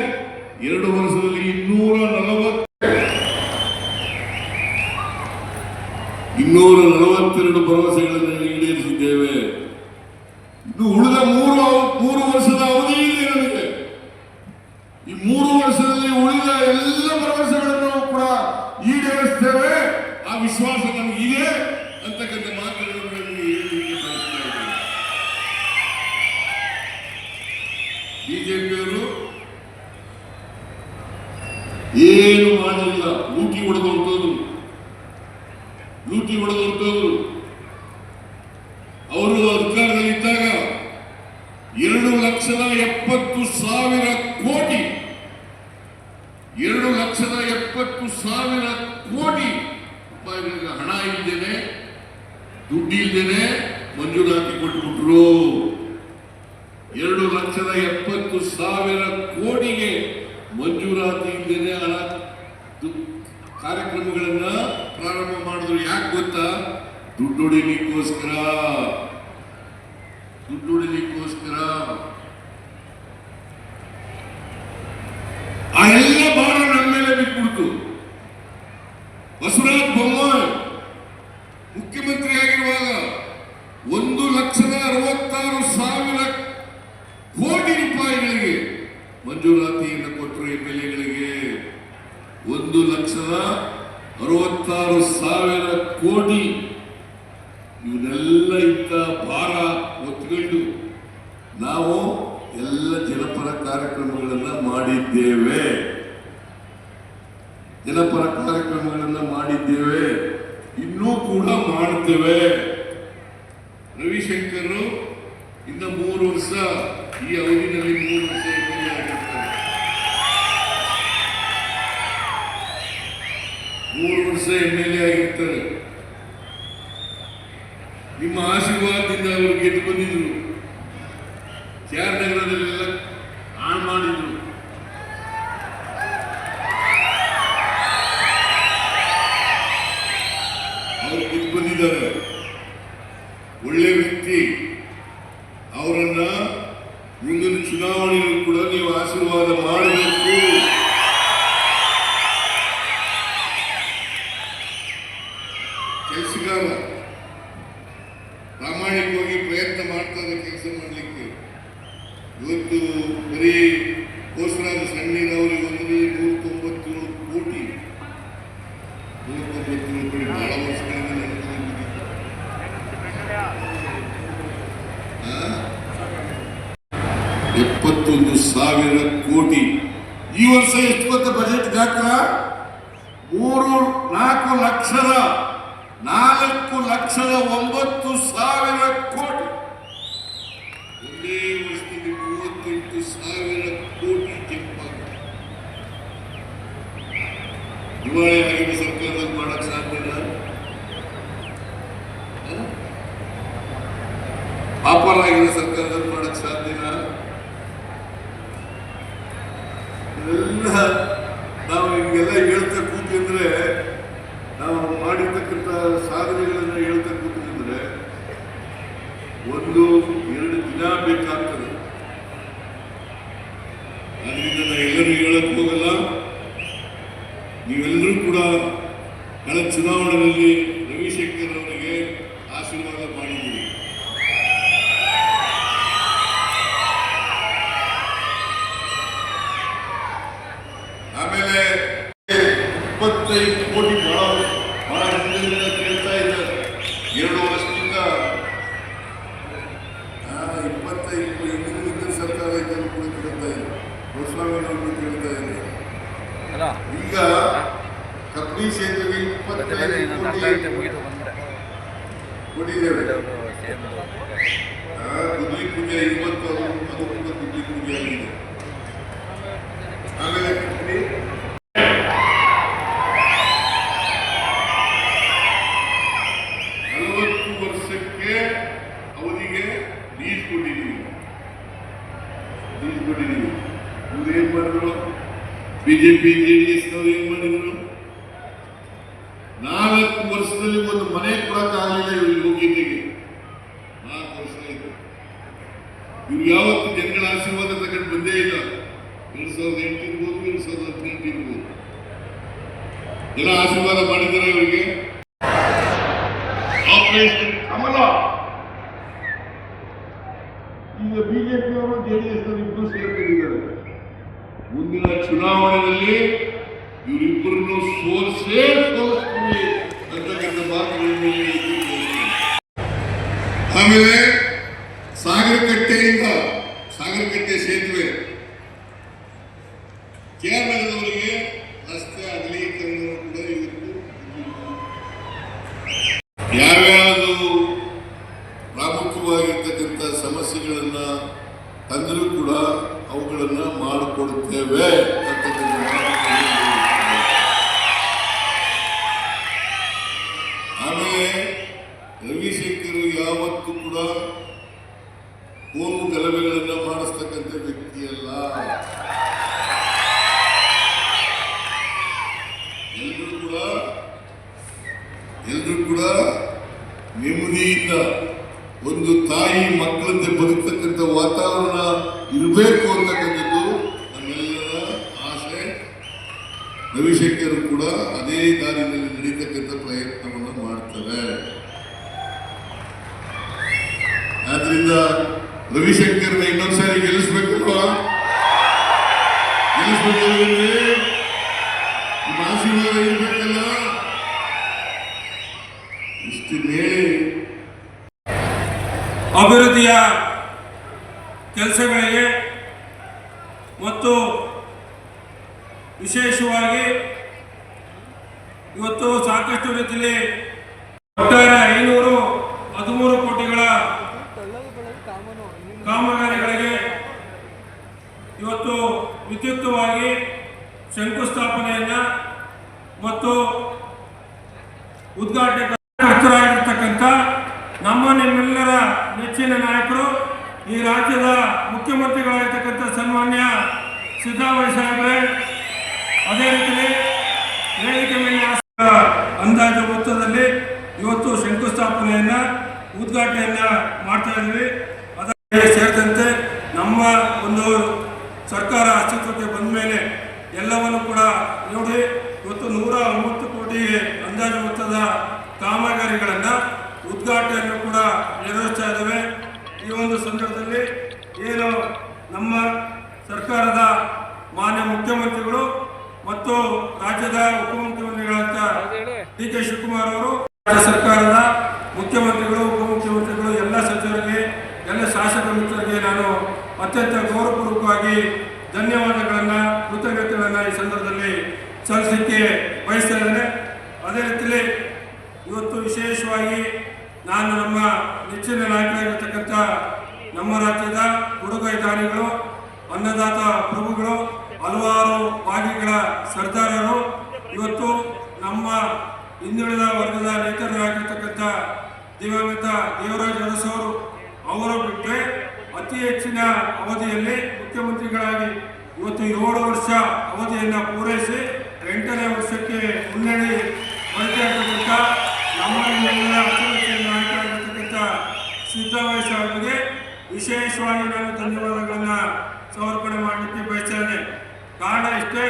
2 ವರ್ಷದಲ್ಲಿ 242 ಭರವಸೆಗಳನ್ನು ಈಡೇರಿಸಿದ್ದೇವೆ. ಇದು ಉಳಿದ 3 ವರ್ಷದ ಅವಧಿ ಇದೆ ನಮಗೆ. ಈ 3 ವರ್ಷದಲ್ಲಿ ಉಳಿದ ಎಲ್ಲ ಭರವಸೆಗಳನ್ನು ಕೂಡ ಈಡೇರಿಸ್ತೇವೆ. ಆ ವಿಶ್ವಾಸ ನಮಗಿದೆ ಅಂತಕ್ಕಂಥ ಮಾತುಗಳನ್ನು ಹೇಳಲಿಕ್ಕೆ ಬಯಸ್ತಾ ಇದ್ದೇನೆ. ಬಿಜೆಪಿಯವರು ಏನು ಮಾಡಲಿಲ್ಲ. ಲೂಟಿ ಹೊಡೆದವರು ಅವರು ಅಧಿಕಾರದಲ್ಲಿದ್ದಾಗ 2,70,000 ಕೋಟಿ 2,70,000 ಕೋಟಿ ರೂಪಾಯಿಗಳಿಗೆ ಹಣ ಇಲ್ದೇನೆ, ದುಡ್ಡು ಇಲ್ದೇನೆ ಮಂಜೂರಾತಿ ಕೊಟ್ಟುಬಿಟ್ರು. 2,70,000 ಕೋಟಿಗೆ ಮಂಜೂರಾತಿ ಇಲ್ಲದೆ ಹಣ ಕಾರ್ಯಕ್ರಮಗಳನ್ನ ಪ್ರಾರಂಭ ಮಾಡಿದ್ರು. ಯಾಕೆ ಗೊತ್ತಾ? ದುಡ್ಡು ಹೊಡಿಲಿಕ್ಕೋಸ್ಕರ. ಆ ಎಲ್ಲ ಭಾರ ನಮ್ಮ ಮೇಲೆ ಬಿಟ್ಬಿಡ್ತು. ಬಸವರಾಜ ಬೊಮ್ಮಾಯಿ ಮುಖ್ಯಮಂತ್ರಿ ಆಗಿರುವಾಗ 1,66,000 ಕೋಟಿ ರೂಪಾಯಿಗಳಿಗೆ ಮಂಜೂರಾತಿಯನ್ನು ಕೊಟ್ಟರು. MLAಗಳಿಗೆ 1,66,000 ಕೋಟಿ. ಇವನ್ನೆಲ್ಲ ಇದ್ದ ಭಾರ ಹೊತ್ತುಕೊಂಡು ನಾವು ಎಲ್ಲ ಜನಪರ ಕಾರ್ಯಕ್ರಮಗಳನ್ನು ಮಾಡಿದ್ದೇವೆ. ಇನ್ನೂ ಕೂಡ ಮಾಡ್ತೇವೆ. ರವಿಶಂಕರ್ ಇನ್ನು 3 ವರ್ಷ, ಈ ಅವಧಿನಲ್ಲಿ 3 ವರ್ಷ MLA ಆಗಿರ್ತಾರೆ. 3 ವರ್ಷ MLA ಆಗಿರ್ತಾರೆ. ನಿಮ್ಮ ಆಶೀರ್ವಾದದಿಂದ ಅವರು ಗೆದ್ದು ಬಂದಿದ್ರು. ನಗರದಲ್ಲೆಲ್ಲ ಹಾಳು ಮಾಡಿದ್ರು. ಅವರು ಗೆದ್ದು ಬಂದಿದ್ದಾರೆ. ಒಳ್ಳೆ ವ್ಯಕ್ತಿ. ಅವರನ್ನ ಮುಂದಿನ ಚುನಾವಣೆಯಲ್ಲೂ ಕೂಡ ನೀವು ಆಶೀರ್ವಾದ ಮಾಡಬೇಕು. ಕೆಲಸಗಾರ ಪ್ರಾಮಾಣಿಕವಾಗಿ ಪ್ರಯತ್ನ ಮಾಡ್ತಾರೆ ಕೆಲಸ ಮಾಡಲಿಕ್ಕೆ. ಇವತ್ತು ಬರೀ ಕೋಸ್ರಾದ ಸಣ್ಣ ನೀರಾವರಿ 1,197 ಕೋಟಿ, 197 ಕೋಟಿ ಬಹಳ ವರ್ಷಗಳಿಂದ ನೆನಪಿದೆ. 71,000 ಕೋಟಿ. ಈ ವರ್ಷ ಎಷ್ಟು ಗೊತ್ತ ಬಜೆಟ್ ಗಾತ್ರ? 4,09,000 ಕೋಟಿ. ಒಂದೇ ವರ್ಷದಲ್ಲಿ 38,000 ಕೋಟಿ ಜಂಪಾಗಿದೆ. ದಿವಾಳಿ ಆಗಿರೋ ಸರ್ಕಾರದಲ್ಲಿ ಮಾಡಕ್ ಸಾಧ್ಯನಾ? ಪಾಪರ್ ಆಗಿರೋ ಸರ್ಕಾರದಲ್ಲಿ ಮಾಡಕ್ ಸಾಧ್ಯನಾ? ಇದೆಲ್ಲ ನಾವು ಹಿಂಗೆಲ್ಲ ಹೇಳ್ತಾ ಕೂತಿದ್ರೆ, ನಾವು ಮಾಡಿರ್ತಕ್ಕಂಥ ಸಾಧನೆಗಳನ್ನ ಹೇಳ್ತಾ ಕೂತಿದ್ರೆ 1-2 ದಿನ ಬೇಕಾಗ್ತದೆ. ಆದ್ರಿಂದ ನಾನು ಎಲ್ಲರೂ ಹೇಳಕ್ ಹೋಗಲ್ಲ. ನೀವೆಲ್ಲರೂ ಕೂಡ ಕಳೆದ ಚುನಾವಣೆಯಲ್ಲಿ ರವಿಶಂಕರ್ ಅವರಿಗೆ ಆಶೀರ್ವಾದ ಮಾಡಿದ್ದೀರಿ. ಆಮೇಲೆ 25 ಕೋಟಿ ಬಹಳ ಹಿಂದಿನಿಂದ ಕೇಳ್ತಾ ಇದ್ದಾರೆ. 2 ವರ್ಷದಿಂದ 25 ಹಿಂದಿನ ಸರ್ಕಾರ ಇದ್ದರೂ ಕೂಡ ಕೇಳ್ತಾ ಇದ್ದಾರೆ. ಗೋಸ್ವಾಮಿನವರು ಕೇಳ್ತಾ ಇದ್ದಾರೆ. ಈಗ ಕಬ್ಬಿಣಿ ಕ್ಷೇತ್ರಕ್ಕೆ 25 ಕೋಟಿ ಕೊಟ್ಟಿದ್ದೇವೆ. ಗುದ್ಲಿ ಪೂಜೆ 20 ಅದು ಕೂಡ ಗುದ್ಲಿ ಪೂಜೆ ಆಗಿದೆ. ಆಮೇಲೆ 40 ವರ್ಷಕ್ಕೆ ಅವಧಿಗೆ ಲೀಸ್ ಕೊಟ್ಟಿದ್ದೀವಿ. ಇವ್ರು ಏನ್ ಮಾಡಿದ್ರು? ಬಿಜೆಪಿ JDS ನವರು ಏನ್ ಮಾಡಿದ್ರು? 4 ವರ್ಷದಲ್ಲಿ ಒಂದು ಮನೆ ಕೊಡಕ್ಕಾಗಲಿಲ್ಲ ಇವ್ರಿಗೆ. ಯೋಗ್ಯತೆಗೆ 4 ವರ್ಷ ಆಯ್ತು. ಇವ್ರು ಯಾವತ್ತು ಜನಗಳ ಆಶೀರ್ವಾದ ತಗೊಂಡು ಬಂದೇ ಇಲ್ಲ. 2008 ಇರ್ಬೋದು, 2018 ಇರ್ಬೋದು. ಜನ ಆಶೀರ್ವಾದ ಮಾಡಿದ್ದಾರೆ ಇವರಿಗೆ. ಆಪರೇಷನ್ ಕಮಲ. ಈಗ ಬಿಜೆಪಿಯವರು JDS ನವರು ಇಬ್ಬರು ಸೇರ್ಕೊಂಡಿದ್ದಾರೆ. ಮುಂದಿನ ಚುನಾವಣೆಯಲ್ಲಿ ಇವರಿಬ್ಬರನ್ನು ಸೋಲಿಸ್ತೀವಿ ಅಂತಕ್ಕಂಥ ಮಾತುಗಳನ್ನು. ಆಮೇಲೆ ಸಾಗರಕಟ್ಟೆ ಸೇತುವೆ ಕೇರಳದವರಿಗೆ ರಸ್ತೆ ಅಗಲೀಕರಣ ಕೂಡ ಇವತ್ತು ಯಾವ್ಯಾವುದು ಪ್ರಾಮುಖ್ಯವಾಗಿರ್ತಕ್ಕಂಥ ಸಮಸ್ಯೆಗಳನ್ನ ತಂದರೂ ಕೂಡ ಅವುಗಳನ್ನ ಮಾಡಿಕೊಡುತ್ತೇವೆ ಅಂತಕ್ಕಂಥ. ಆಮೇಲೆ ರವಿಶಂಕರ್ ಯಾವತ್ತು ಯಾವತ್ತೂ ಕೂಡ ಕೋಮು ಗಲಭೆಗಳನ್ನ ಮಾಡಿಸ್ತಕ್ಕಂಥ ವ್ಯಕ್ತಿಯಲ್ಲ. ಎಲ್ಲರೂ ಕೂಡ ನೆಮ್ಮದಿಯಿಂದ ಒಂದು ತಾಯಿ ಮಕ್ಕಳಂತೆ ಬದುಕ್ತಕ್ಕಂಥ ವಾತಾವರಣ ಇರಬೇಕು ಅಂತಕ್ಕಂಥದ್ದು ನಮ್ಮೆಲ್ಲರ ಆಸೆ. ರವಿಶಂಕರ್ ಕೂಡ ಅದೇ ದಾರಿಯಲ್ಲಿ ನಡೀತಕ್ಕಂಥ ಪ್ರಯತ್ನವನ್ನು ಮಾಡ್ತಾರೆ. ಆದ್ರಿಂದ ರವಿಶಂಕರ್ನ ಇನ್ನೊಂದ್ಸಾರಿ ಗೆಲ್ಲಿಸ್ಬೇಕಲ್ವಾ? ಗೆಲ್ಲಿಸ್ಬೇಕಂದ್ರೆ ನಿಮ್ಮ ಆಶೀರ್ವಾದ ಇರ್ಬೇಕಲ್ಲ. ಇಷ್ಟು ಹೇಳಿ ಅಭಿವೃದ್ಧಿಯ ಕೆಲಸಗಳಿಗೆ ಮತ್ತು ವಿಶೇಷವಾಗಿ ಇವತ್ತು ಸಾಕಷ್ಟು ರೀತಿಯಲ್ಲಿ ಒಟ್ಟಾರೆ 513 ಕೋಟಿಗಳ ಕಾಮಗಾರಿಗಳಿಗೆ ಇವತ್ತು ವಿದ್ಯುಕ್ತವಾಗಿ ಶಂಕುಸ್ಥಾಪನೆಯನ್ನ ಮತ್ತು ಉದ್ಘಾಟಕರಾಗಿರ್ತಕ್ಕಂಥ ನಮ್ಮ ನಿಮ್ಮೆಲ್ಲರ ನೆಚ್ಚಿನ ನಾಯಕರು, ಈ ರಾಜ್ಯದ ಮುಖ್ಯಮಂತ್ರಿಗಳಾಗಿರ್ತಕ್ಕಂಥ ಸನ್ಮಾನ್ಯ ಸಿದ್ದರಾಮಯ್ಯ ಸಾಹೇಬ್ರೆ, ಅದೇ ರೀತಿಯಲ್ಲಿ ವೇದಿಕೆ ಮೇಲೆ ಅಂದಾಜು ಮೊತ್ತದಲ್ಲಿ ಇವತ್ತು ಶಂಕುಸ್ಥಾಪನೆಯನ್ನ ಉದ್ಘಾಟನೆಯನ್ನ ಮಾಡ್ತಾ ಇದ್ವಿ. ಅದಕ್ಕೆ ಸೇರಿದಂತೆ ನಮ್ಮ ಒಂದು ಸರ್ಕಾರ ಅಸ್ತಿತ್ವಕ್ಕೆ ಬಂದ ಮೇಲೆ ಎಲ್ಲವನ್ನು ಕೂಡ ನೋಡಿ ಇವತ್ತು 109 ಕೋಟಿ ಅಂದಾಜು ಮೊತ್ತದ ಕಾಮಗಾರಿಗಳನ್ನು ಉದ್ಘಾಟನೆಯನ್ನು ಕೂಡ ನೆರವೇರಿಸ್ತಾ ಇದ್ದೇವೆ. ಈ ಒಂದು ಸಂದರ್ಭದಲ್ಲಿ ಏನು ನಮ್ಮ ಸರ್ಕಾರದ ಮಾನ್ಯ ಮುಖ್ಯಮಂತ್ರಿಗಳು ಮತ್ತು ರಾಜ್ಯದ ಉಪಮುಖ್ಯಮಂತ್ರಿಗಳಾದ ಡಿ.ಕೆ. ಶಿವಕುಮಾರ್ ಅವರು, ರಾಜ್ಯ ಸರ್ಕಾರದ ಮುಖ್ಯಮಂತ್ರಿಗಳು, ಉಪಮುಖ್ಯಮಂತ್ರಿಗಳು, ಎಲ್ಲ ಸಚಿವರಿಗೆ, ಎಲ್ಲ ಶಾಸಕ ಮಿತ್ರರಿಗೆ ನಾನು ಅತ್ಯಂತ ಗೌರವಪೂರ್ವಕವಾಗಿ ಧನ್ಯವಾದಗಳನ್ನು, ಕೃತಜ್ಞತೆಗಳನ್ನು ಈ ಸಂದರ್ಭದಲ್ಲಿ ಸಲ್ಲಿಸಲಿಕ್ಕೆ ಬಯಸ್ತಾ ಇದ್ದೇನೆ. ಅದೇ ರೀತಿಯಲ್ಲಿ ಇವತ್ತು ವಿಶೇಷವಾಗಿ ನಾನು ನಮ್ಮ ನೆಚ್ಚಿನ ನಾಯಕರಾಗಿರ್ತಕ್ಕಂಥ ನಮ್ಮ ರಾಜ್ಯದ ಕೊಡುಗೈ ದಾನಿಗಳು, ಅನ್ನದಾತ ಪ್ರಭುಗಳು, ಹಲವಾರು ಭಾಗಿಗಳ ಸರ್ದಾರರು, ಇವತ್ತು ನಮ್ಮ ಹಿಂದುಳಿದ ವರ್ಗದ ನೇತೃರಾಗಿರ್ತಕ್ಕಂಥ ದಿವಂಗತ ದೇವರಾಜ ಅರಸವರು ಅವರು ಬಿಟ್ಟರೆ ಅತಿ ಹೆಚ್ಚಿನ ಅವಧಿಯಲ್ಲಿ ಮುಖ್ಯಮಂತ್ರಿಗಳಾಗಿ ಇವತ್ತು 7 ವರ್ಷ ಅವಧಿಯನ್ನು ಪೂರೈಸಿ 8ನೇ ವರ್ಷಕ್ಕೆ ಮುನ್ನಡೆ ಬರೆದಿರ್ತಕ್ಕಂಥ ನಮ್ಮ ನಾಯಕರಾಗಿರ್ತಕ್ಕಂಥ ಸಿದ್ದರಾಮಯ್ಯ ಸಾಹೇಬರಿಗೆ ವಿಶೇಷವಾಗಿ ನಾನು ಧನ್ಯವಾದಗಳನ್ನು ಸಮರ್ಪಣೆ ಮಾಡಲಿಕ್ಕೆ ಬಯಸ್ತೇನೆ. ಕಾರಣ ಇಷ್ಟೇ,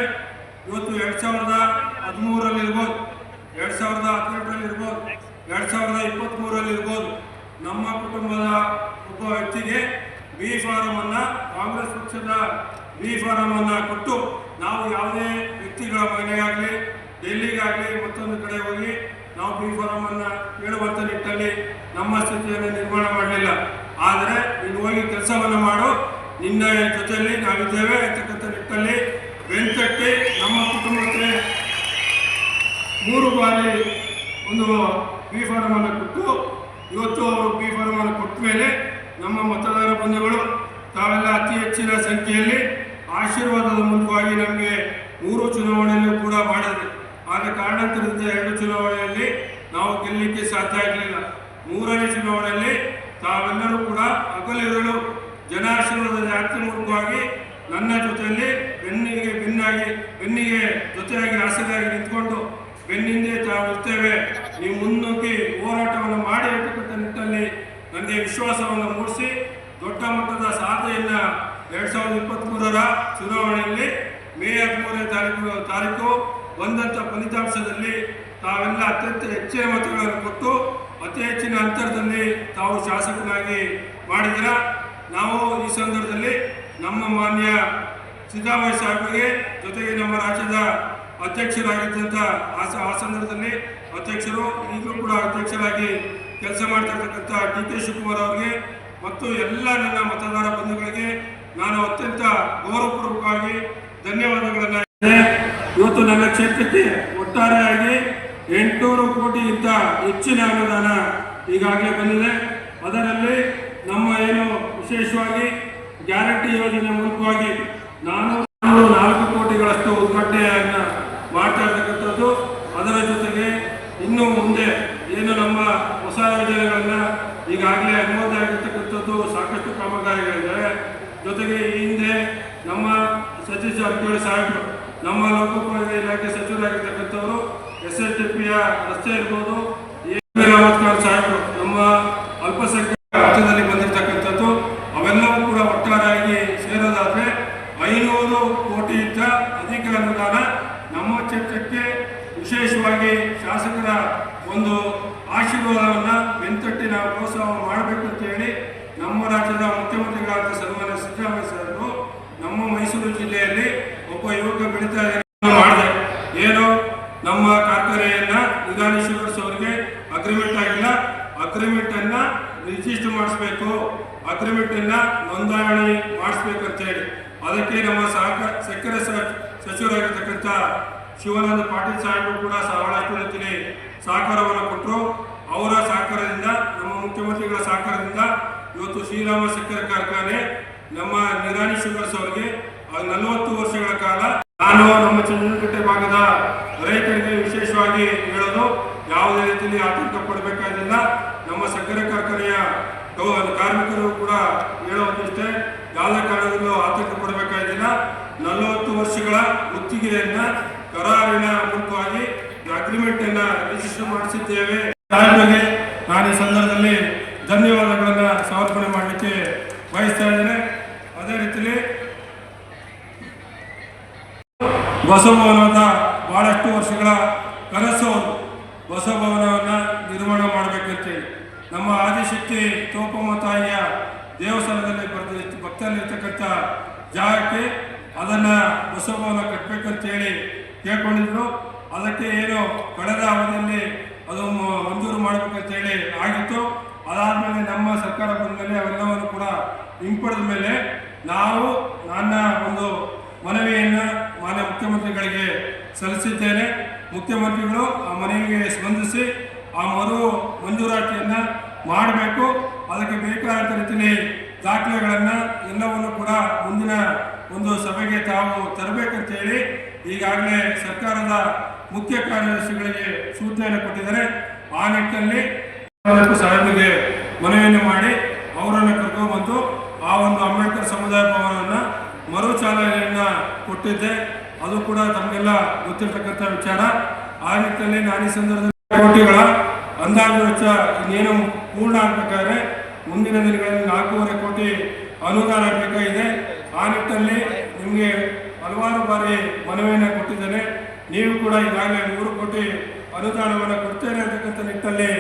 ಇವತ್ತು 2013ರಲ್ಲಿ ಇರ್ಬೋದು, 2018ರಲ್ಲಿ ಇರ್ಬೋದು, 2023ರಲ್ಲಿ ಇರ್ಬೋದು, ನಮ್ಮ ಕುಟುಂಬದ ಒಬ್ಬ ವ್ಯಕ್ತಿಗೆ ಬಿ ಫಾರಂ ಅನ್ನ, ಕಾಂಗ್ರೆಸ್ ಪಕ್ಷದ ಬಿ ಫಾರಂ ಅನ್ನ ಕೊಟ್ಟು ನಾವು ಯಾವುದೇ ವ್ಯಕ್ತಿಗಳ ಮನೆಗಾಗಲಿ, ಡೆಲ್ಲಿಗಾಗಲಿ, ಮತ್ತೊಂದು ಕಡೆ ಹೋಗಿ ನಾವು ಬಿ ಫಾರಂ ಅನ್ನ ಕೇಳುವಂತ ನಿಟ್ಟಲ್ಲಿ ನಮ್ಮ ಸ್ಥಿತಿಯನ್ನು ನಿರ್ಮಾಣ ಮಾಡಲಿಲ್ಲ. ಆದರೆ ಇಲ್ಲಿ ಹೋಗಿ ಕೆಲಸವನ್ನು ಮಾಡು, ನಿನ್ನ ಜೊತೆಯಲ್ಲಿ ನಾವಿದ್ದೇವೆ ಅಂತಕ್ಕಂಥ ನಿಟ್ಟಲ್ಲಿ ಬೆಂಕಟ್ಟಿ ನಮ್ಮ ಕುಟುಂಬಕ್ಕೆ 3 ಬಾರಿ ಒಂದು ಬಿ ಫಾರಂ ಅನ್ನು ಕೊಟ್ಟು, ಇವತ್ತು ಅವರು ಬಿ ಫಾರಂ ಅನ್ನು ಕೊಟ್ಟ ಮೇಲೆ ನಮ್ಮ ಮತದಾರ ಬಂಧುಗಳು ತಾವೆಲ್ಲ ಅತಿ ಹೆಚ್ಚಿನ ಸಂಖ್ಯೆಯಲ್ಲಿ ಆಶೀರ್ವಾದದ ಮೂಲಕವಾಗಿ ನಮಗೆ 3 ಚುನಾವಣೆಯಲ್ಲೂ ಕೂಡ ಮಾಡಿದ್ರು. ಆದ ಕಾರಣಾಂತರದಿಂದ 2 ಚುನಾವಣೆಯಲ್ಲಿ ನಾವು ಗೆಲ್ಲಲಿಕ್ಕೆ ಸಾಧ್ಯ ಆಗಲಿಲ್ಲ. 3ನೇ ಚುನಾವಣೆಯಲ್ಲಿ ತಾವೆಲ್ಲರೂ ಕೂಡ ಹಗಲಿರುಳು ಜನಾಶೀರ್ವಾದದ ಯಾತ್ರೆ ಮೂಲಕವಾಗಿ ನನ್ನ ಜೊತೆಯಲ್ಲಿ ಬೆನ್ನಿಗೆ ಜೊತೆಯಾಗಿ ಆಸರೆಯಾಗಿ ನಿಂತ್ಕೊಂಡು ಬೆನ್ನಿಂದೆ ತಾವು ಇರ್ತೇವೆ, ನೀವು ಮುನ್ನುಗ್ಗಿ ಹೋರಾಟವನ್ನು ಮಾಡಿ ಇರ್ತಕ್ಕಂಥ ನಿಟ್ಟಲ್ಲಿ ನನಗೆ ವಿಶ್ವಾಸವನ್ನು ಮೂಡಿಸಿ ದೊಡ್ಡ ಮಟ್ಟದ ಸಾಧನೆಯನ್ನು 2023ರ ಚುನಾವಣೆಯಲ್ಲಿ ಮೇ 13ನೇ ತಾರೀಕು ಬಂದಂಥ ಫಲಿತಾಂಶದಲ್ಲಿ ತಾವೆಲ್ಲ ಅತ್ಯಂತ ಹೆಚ್ಚಿನ ಮತಗಳನ್ನು ಕೊಟ್ಟು ಅತಿ ಹೆಚ್ಚಿನ ಅಂತರದಲ್ಲಿ ತಾವು ಶಾಸಕನಾಗಿ ಮಾಡಿದಿರ. ನಾವು ಈ ಸಂದರ್ಭದಲ್ಲಿ ನಮ್ಮ ಮಾನ್ಯ ಸಿದ್ದರಾಮಯ್ಯ ಸಾಹೇಬರಿಗೆ, ಜೊತೆಗೆ ನಮ್ಮ ರಾಜ್ಯದ ಅಧ್ಯಕ್ಷರಾಗಿದ್ದಂಥ ಆ ಸಂದರ್ಭದಲ್ಲಿ ಅಧ್ಯಕ್ಷರು, ಈಗಲೂ ಕೂಡ ಅಧ್ಯಕ್ಷರಾಗಿ ಕೆಲಸ ಮಾಡ್ತಿರ್ತಕ್ಕಂಥ ಡಿ.ಕೆ. ಶಿವಕುಮಾರ್ ಅವರಿಗೆ ಮತ್ತು ಎಲ್ಲ ನನ್ನ ಮತದಾರ ಬಂಧುಗಳಿಗೆ ನಾನು ಅತ್ಯಂತ ಗೌರವಪೂರ್ವಕವಾಗಿ ಧನ್ಯವಾದಗಳನ್ನು. ಇವತ್ತು ನನ್ನ ಕ್ಷೇತ್ರಕ್ಕೆ ಒಟ್ಟಾರೆಯಾಗಿ 800 ಕೋಟಿಗಿಂತ ಹೆಚ್ಚಿನ ಅನುದಾನ ಈಗಾಗಲೇ ಬಂದಿದೆ. ಅದರಲ್ಲಿ ನಮ್ಮ ಏನು ವಿಶೇಷವಾಗಿ ಗ್ಯಾರಂಟಿ ಯೋಜನೆ ಮೂಲಕವಾಗಿ 404 ಕೋಟಿಗಳಷ್ಟು ಉದ್ಘಾಟನೆಯನ್ನು ಮಾಡ್ತಾ ಇರ್ತಕ್ಕಂಥದ್ದು. ಅದರ ಜೊತೆಗೆ ಇನ್ನು ಮುಂದೆ ಏನು ನಮ್ಮ ಹೊಸ ಯೋಜನೆಗಳನ್ನ ಈಗಾಗಲೇ ಇವತ್ತು ಸಾಕಷ್ಟು ಕಾಮಗಾರಿಗಳಿವೆ. ಜೊತೆಗೆ ಈ ಹಿಂದೆ ನಮ್ಮ ಸತೀಶ್ ಜಾರಕಿಹೊಳಿ ಸಾಹೇಬರು ನಮ್ಮ ಲೋಕೋಪಯೋಗಿ ಇಲಾಖೆ ಸಚಿವರಾಗಿರ್ತಕ್ಕಂಥವರು SLTPಯ ರಸ್ತೆ ಇರ್ಬೋದು, ರಾವತ್ ಖಾನ್ ಸಾಹೇಬರು ನಮ್ಮ ಅಲ್ಪಸಂಖ್ಯಾತ ರಾಜ್ಯದಲ್ಲಿ ಬಂದಿರತಕ್ಕಂಥದ್ದು, ಅವೆಲ್ಲವೂ ಕೂಡ ಒಟ್ಟಾರೆಯಾಗಿ ಸೇರೋದಾದ್ರೆ 500 ಕೋಟಿಯಿಂದ ಅಧಿಕ ಅನುದಾನ ನಮ್ಮ ಕ್ಷೇತ್ರಕ್ಕೆ ವಿಶೇಷವಾಗಿ ಶಾಸಕರ ಒಂದು ಆಶೀರ್ವಾದವನ್ನು ಬೆಂತಟ್ಟಿ ನಾವು ಪ್ರೋತ್ಸಾಹ ಮಾಡಬೇಕು ಅಂತ ಹೇಳಿ ನಮ್ಮ ರಾಜ್ಯದ ಮುಖ್ಯಮಂತ್ರಿಗಳಾದ ಸನ್ಮಾನ್ಯ ಸಿದ್ದರಾಮಯ್ಯ ಸಾಹೇಬರು ನಮ್ಮ ಮೈಸೂರು ಜಿಲ್ಲೆಯಲ್ಲಿ ಒಬ್ಬ ಯುವಕ ಬೆಳೀತಾ ಮಾಡಿದೆ. ಏನು ನಮ್ಮ ಕಾರ್ಖಾನೆಯನ್ನ ನಿರಾಣಿ ಶುಗರ್ಸ್ ಅವರಿಗೆ ಅಗ್ರಿಮೆಂಟ್ ಆಗಿಲ್ಲ, ಅಗ್ರಿಮೆಂಟ್ ಅನ್ನ ರಿಜಿಸ್ಟರ್ ಮಾಡಿಸ್ಬೇಕು, ಅಗ್ರಿಮೆಂಟ್ ಅನ್ನ ನೋಂದಣಿ ಮಾಡಿಸ್ಬೇಕು ಅಂತ ಹೇಳಿ ಅದಕ್ಕೆ ನಮ್ಮ ಸಕ್ಕರೆ ಸಚಿವರಾಗಿರ್ತಕ್ಕಂಥ ಶಿವಾನಂದ ಪಾಟೀಲ್ ಸಾಹೇಬರು ಕೂಡ ಬಹಳಷ್ಟು ರೀತಿಯಲ್ಲಿ ಸಹಕಾರವನ್ನು ಕೊಟ್ಟರು. ಅವರ ಸಹಕಾರದಿಂದ, ನಮ್ಮ ಮುಖ್ಯಮಂತ್ರಿಗಳ ಸಹಕಾರದಿಂದ ಇವತ್ತು ಶ್ರೀರಾಮ ಸಕ್ಕರೆ ಕಾರ್ಖಾನೆ ನಮ್ಮ ನಿರಾಣಿ ಶುಗರ್ಸ್ ಅವರಿಗೆ 40 ವರ್ಷಗಳ ಕಾಲ ನಾನು ನಮ್ಮ ಚಂದ್ರಕಟ್ಟೆ ಭಾಗದ ರೈತರಿಗೆ ವಿಶೇಷವಾಗಿ ಹೇಳೋದು, ಯಾವುದೇ ರೀತಿಯಲ್ಲಿ ಆತಂಕ ಪಡಬೇಕಾಗಿಲ್ಲ. ನಮ್ಮ ಸಕ್ಕರೆ ಕಾರ್ಖಾನೆಯ ಕಾರ್ಮಿಕರು ಕೂಡ ಹೇಳೋದಿಷ್ಟೇ, ಯಾವುದೇ ಕಾರಣದಲ್ಲೂ ಆತಂಕ ಪಡಬೇಕಾಗಿಲ್ಲ. 40 ವರ್ಷಗಳ ಗುತ್ತಿಗೆಯನ್ನ ಕರಾರಿನ ಮೂಲಕವಾಗಿ ಅಗ್ರಿಮೆಂಟ್ ಅನ್ನ ರಿಜಿಸ್ಟರ್ ಮಾಡಿಸಿದ್ದೇವೆ. ನಾನು ಈ ಸಂದರ್ಭದಲ್ಲಿ ಧನ್ಯವಾದಗಳನ್ನ ಸಮರ್ಪಣೆ ಮಾಡಲಿಕ್ಕೆ ಬಯಸ್ತಾ ಇದ್ದೇನೆ. ಅದೇ ರೀತಿಯಲ್ಲಿ ಬಸವಭವನದ ಬಹಳಷ್ಟು ವರ್ಷಗಳ ಕನಸು ಅವರು ಬಸವಭವನವನ್ನು ನಿರ್ಮಾಣ ಮಾಡಬೇಕಂತೇಳಿ ನಮ್ಮ ಆದಿಶಕ್ತಿ ತೋಪಮ್ಮ ತಾಯಿಯ ದೇವಸ್ಥಾನದಲ್ಲಿ ಭಕ್ತರಲ್ಲಿರ್ತಕ್ಕಂಥ ಜಾಗಕ್ಕೆ ಅದನ್ನು ಬಸವಭವನ ಕಟ್ಟಬೇಕಂತೇಳಿ ಕೇಳ್ಕೊಂಡಿದ್ರು. ಅದಕ್ಕೆ ಏನು ಕಳೆದ ಅವಧಿಯಲ್ಲಿ ಅದು ಮಂಜೂರು ಮಾಡಬೇಕಂತೇಳಿ ಆಗಿತ್ತು. ಅದಾದಮೇಲೆ ನಮ್ಮ ಸರ್ಕಾರ ಬಂದ ಮೇಲೆ ಅವೆಲ್ಲವನ್ನು ಕೂಡ ಹಿಂಪಡೆದ ಮೇಲೆ ನಾವು ನನ್ನ ಒಂದು ಮನವಿಯನ್ನು ಮಾನ್ಯ ಮುಖ್ಯಮಂತ್ರಿಗಳಿಗೆ ಸಲ್ಲಿಸಿದ್ದೇನೆ. ಮುಖ್ಯಮಂತ್ರಿಗಳು ಆ ಮನವಿಗೆ ಸ್ಪಂದಿಸಿ ಆ ಮಂಜೂರಾತಿಯನ್ನು ಮಾಡಬೇಕು. ಅದಕ್ಕೆ ಬೇಕಾದ ರೀತಿಯಲ್ಲಿ ದಾಖಲೆಗಳನ್ನು ಎಲ್ಲವನ್ನು ಕೂಡ ಮುಂದಿನ ಒಂದು ಸಭೆಗೆ ತಾವು ತರಬೇಕಂತೇಳಿ ಈಗಾಗಲೇ ಸರ್ಕಾರದ ಮುಖ್ಯ ಕಾರ್ಯದರ್ಶಿಗಳಿಗೆ ಸೂಚನೆಯನ್ನು ಕೊಟ್ಟಿದ್ದಾರೆ. ಆ ನಿಟ್ಟಿನಲ್ಲಿ ಸಾಹೇಬರಿಗೆ ಮನವಿಯನ್ನು ಮಾಡಿ ಅವರನ್ನು ಕರ್ಕೊಂಡ್ಬಂದು ಆ ಒಂದು ಅಂಬೇಡ್ಕರ್ ಸಮುದಾಯ ಭವನವನ್ನು ಮರುಚಾಲನೆಯನ್ನು ಕೊಟ್ಟಿದ್ದೆ. ಅದು ಕೂಡ ತಮಗೆಲ್ಲ ಗೊತ್ತಿರತಕ್ಕಂಥ ವಿಚಾರ. ಆ ನಿಟ್ಟಿನಲ್ಲಿ ನಾನು ಈ ಸಂದರ್ಭದಲ್ಲಿ ಕೋಟಿಗಳ ಅಂದಾಜು ವೆಚ್ಚ ಇನ್ನೇನು ಪೂರ್ಣ ಆಗಬೇಕಾದ್ರೆ ಮುಂದಿನ ದಿನಗಳಲ್ಲಿ 4.5 ಕೋಟಿ ಅನುದಾನ ಬೇಕಾಗಿದೆ. ಆ ನಿಟ್ಟಿನಲ್ಲಿ ನಿಮಗೆ ಹಲವಾರು ಬಾರಿ ಮನವಿಯನ್ನು ಕೊಟ್ಟಿದ್ದೇನೆ. ನೀವು ಕೂಡ ಈಗಾಗಲೇ 3 ಕೋಟಿ ಅನುದಾನವನ್ನು ಕೊಡ್ತೇನೆ ಅಂತಕ್ಕಂಥ ನಿಟ್ಟಿನಲ್ಲಿ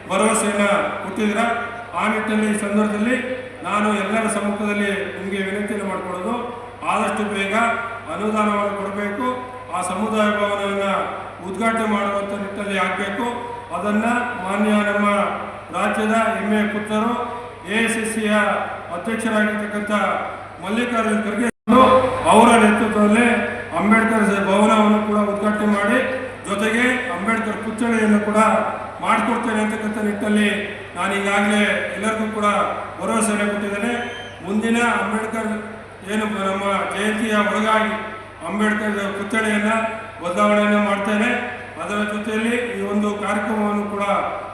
ಭರವಸೆಯನ್ನು ಕೊಟ್ಟಿದ್ದೀರಾ. ಆ ನಿಟ್ಟಿನಲ್ಲಿ ಈ ಸಂದರ್ಭದಲ್ಲಿ ನಾನು ಎಲ್ಲರ ಸಮ್ಮುಖದಲ್ಲಿ ನಿಮಗೆ ವಿನಂತಿಯನ್ನು ಮಾಡಿಕೊಳ್ಳೋದು, ಆದಷ್ಟು ಬೇಗ ಅನುದಾನವನ್ನು ಕೊಡಬೇಕು. ಆ ಸಮುದಾಯ ಭವನವನ್ನು ಉದ್ಘಾಟನೆ ಮಾಡುವಂಥ ನಿಟ್ಟಿನಲ್ಲಿ ಆಗಬೇಕು. ಅದನ್ನು ಮಾನ್ಯ ನಮ್ಮ ರಾಜ್ಯದ ಹೆಮ್ಮೆಯ ಪುತ್ರರು AICCಯ ಅಧ್ಯಕ್ಷರಾಗಿರ್ತಕ್ಕಂಥ ಮಲ್ಲಿಕಾರ್ಜುನ ಖರ್ಗೆ ಅವರ ನೇತೃತ್ವದಲ್ಲಿ ಅಂಬೇಡ್ಕರ್ ಭವನವನ್ನು ಕೂಡ ಉದ್ಘಾಟನೆ ಮಾಡಿ ಜೊತೆಗೆ ಅಂಬೇಡ್ಕರ್ ಪುತ್ಥಳಿಯನ್ನು ಕೂಡ ಮಾಡಿಕೊಡ್ತೇನೆ ಅಂತಕ್ಕಂಥ ನಿಟ್ಟಿನಲ್ಲಿ ನಾನು ಈಗಾಗಲೇ ಎಲ್ಲರಿಗೂ ಕೂಡ ಭರವಸೆಯನ್ನು ಕೊಟ್ಟಿದ್ದೇನೆ. ಮುಂದಿನ ಅಂಬೇಡ್ಕರ್ ಏನು ನಮ್ಮ ಜಯಂತಿಯ ಒಳಗಾಗಿ ಅಂಬೇಡ್ಕರ್ ಪುತ್ಥಳಿಯನ್ನು ಬದಲಾವಣೆಯನ್ನು ಮಾಡ್ತೇನೆ. ಅದರ ಜೊತೆಯಲ್ಲಿ ಈ ಒಂದು ಕಾರ್ಯಕ್ರಮವನ್ನು ಕೂಡ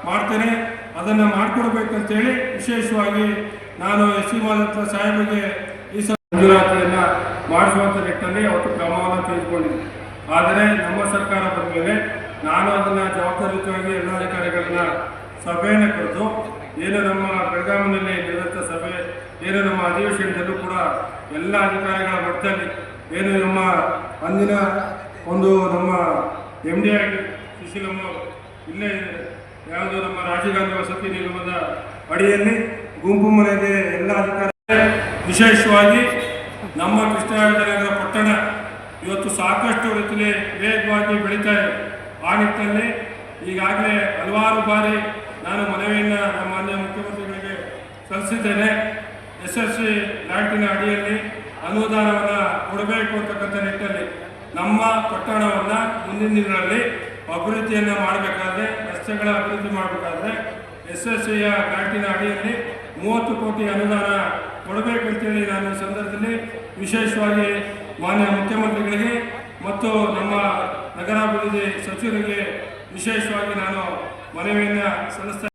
ಮಾಡ್ತೇನೆ. ಅದನ್ನು ಮಾಡಿಕೊಡ್ಬೇಕಂತೇಳಿ ವಿಶೇಷವಾಗಿ ನಾನು SC ಮಾದತ್ತ ಸಾಹೇಬರಿಗೆ ಈ ಮಂಜೂರಾತಿಯನ್ನು ಮಾಡಿಸುವಂಥ ನಿಟ್ಟಿನಲ್ಲಿ ಅವತ್ತು ಕ್ರಮವನ್ನು ತೆಗೆದುಕೊಂಡಿದ್ದೆ. ಆದರೆ ನಮ್ಮ ಸರ್ಕಾರ ಬಂದ ಮೇಲೆ ನಾನು ಅದನ್ನು ಜವಾಬ್ದಾರಿಯುತವಾಗಿ ಎಲ್ಲ ಅಧಿಕಾರಿಗಳನ್ನ ಸಭೆಯನ್ನು ಕರೆದು ಏನು ನಮ್ಮ ಬೆಳಗಾವಿನಲ್ಲಿ ನಡೆದಂಥ ಸಭೆ ಏನು ನಮ್ಮ ಅಧಿವೇಶನದಲ್ಲೂ ಕೂಡ ಎಲ್ಲ ಅಧಿಕಾರಿಗಳ ಮಟ್ಟದಲ್ಲಿ ಏನು ನಮ್ಮ ಅಂದಿನ ಒಂದು ನಮ್ಮ MD ಆಗಿ ಸುಶೀಲಮ್ಮ ಇಲ್ಲೇ ಯಾವುದು ನಮ್ಮ ರಾಜೀವ್ ಗಾಂಧಿ ವಸತಿ ನಿಗಮದ ಅಡಿಯಲ್ಲಿ ಗುಂಪು ಮನೆಗೆ ಎಲ್ಲ ಅಧಿಕಾರಿ ವಿಶೇಷವಾಗಿ ನಮ್ಮ ಕೃಷ್ಣರಾಜನಗರ ಪಟ್ಟಣ ಇವತ್ತು ಸಾಕಷ್ಟು ರೀತಿಯಲ್ಲಿ ವೇಗವಾಗಿ ಬೆಳೀತಾ ಇದೆ. ಆ ನಿಟ್ಟಿನಲ್ಲಿ ಈಗಾಗಲೇ ಹಲವಾರು ಬಾರಿ ನಾನು ಮನವಿಯನ್ನು ನಮ್ಮ ಮಾನ್ಯ ಮುಖ್ಯಮಂತ್ರಿಗಳಿಗೆ ಸಲ್ಲಿಸಿದ್ದೇನೆ. SSC ಗ್ರಾಂಟಿನ ಅಡಿಯಲ್ಲಿ ಅನುದಾನವನ್ನು ಕೊಡಬೇಕು ಅಂತಕ್ಕಂಥ ನಿಟ್ಟಿನಲ್ಲಿ ನಮ್ಮ ಪಟ್ಟಣವನ್ನು ಮುಂದಿನ ದಿನಗಳಲ್ಲಿ ಅಭಿವೃದ್ಧಿಯನ್ನು ಮಾಡಬೇಕಾದ್ರೆ, ರಸ್ತೆಗಳ ಅಭಿವೃದ್ಧಿ ಮಾಡಬೇಕಾದ್ರೆ SSCಯ ಗ್ರಾಂಟಿನ ಅಡಿಯಲ್ಲಿ 30 ಕೋಟಿ ಅನುದಾನ ಕೊಡಬೇಕಂತೇಳಿ ನಾನು ಈ ಸಂದರ್ಭದಲ್ಲಿ ವಿಶೇಷವಾಗಿ ಮಾನ್ಯ ಮುಖ್ಯಮಂತ್ರಿಗಳಿಗೆ ಮತ್ತು ನಮ್ಮ ನಗರಾಭಿವೃದ್ಧಿ ಸಚಿವರಿಗೆ ವಿಶೇಷವಾಗಿ ನಾನು ಮನವಿಯನ್ನು ಸಲ್ಲಿಸ್ತಾ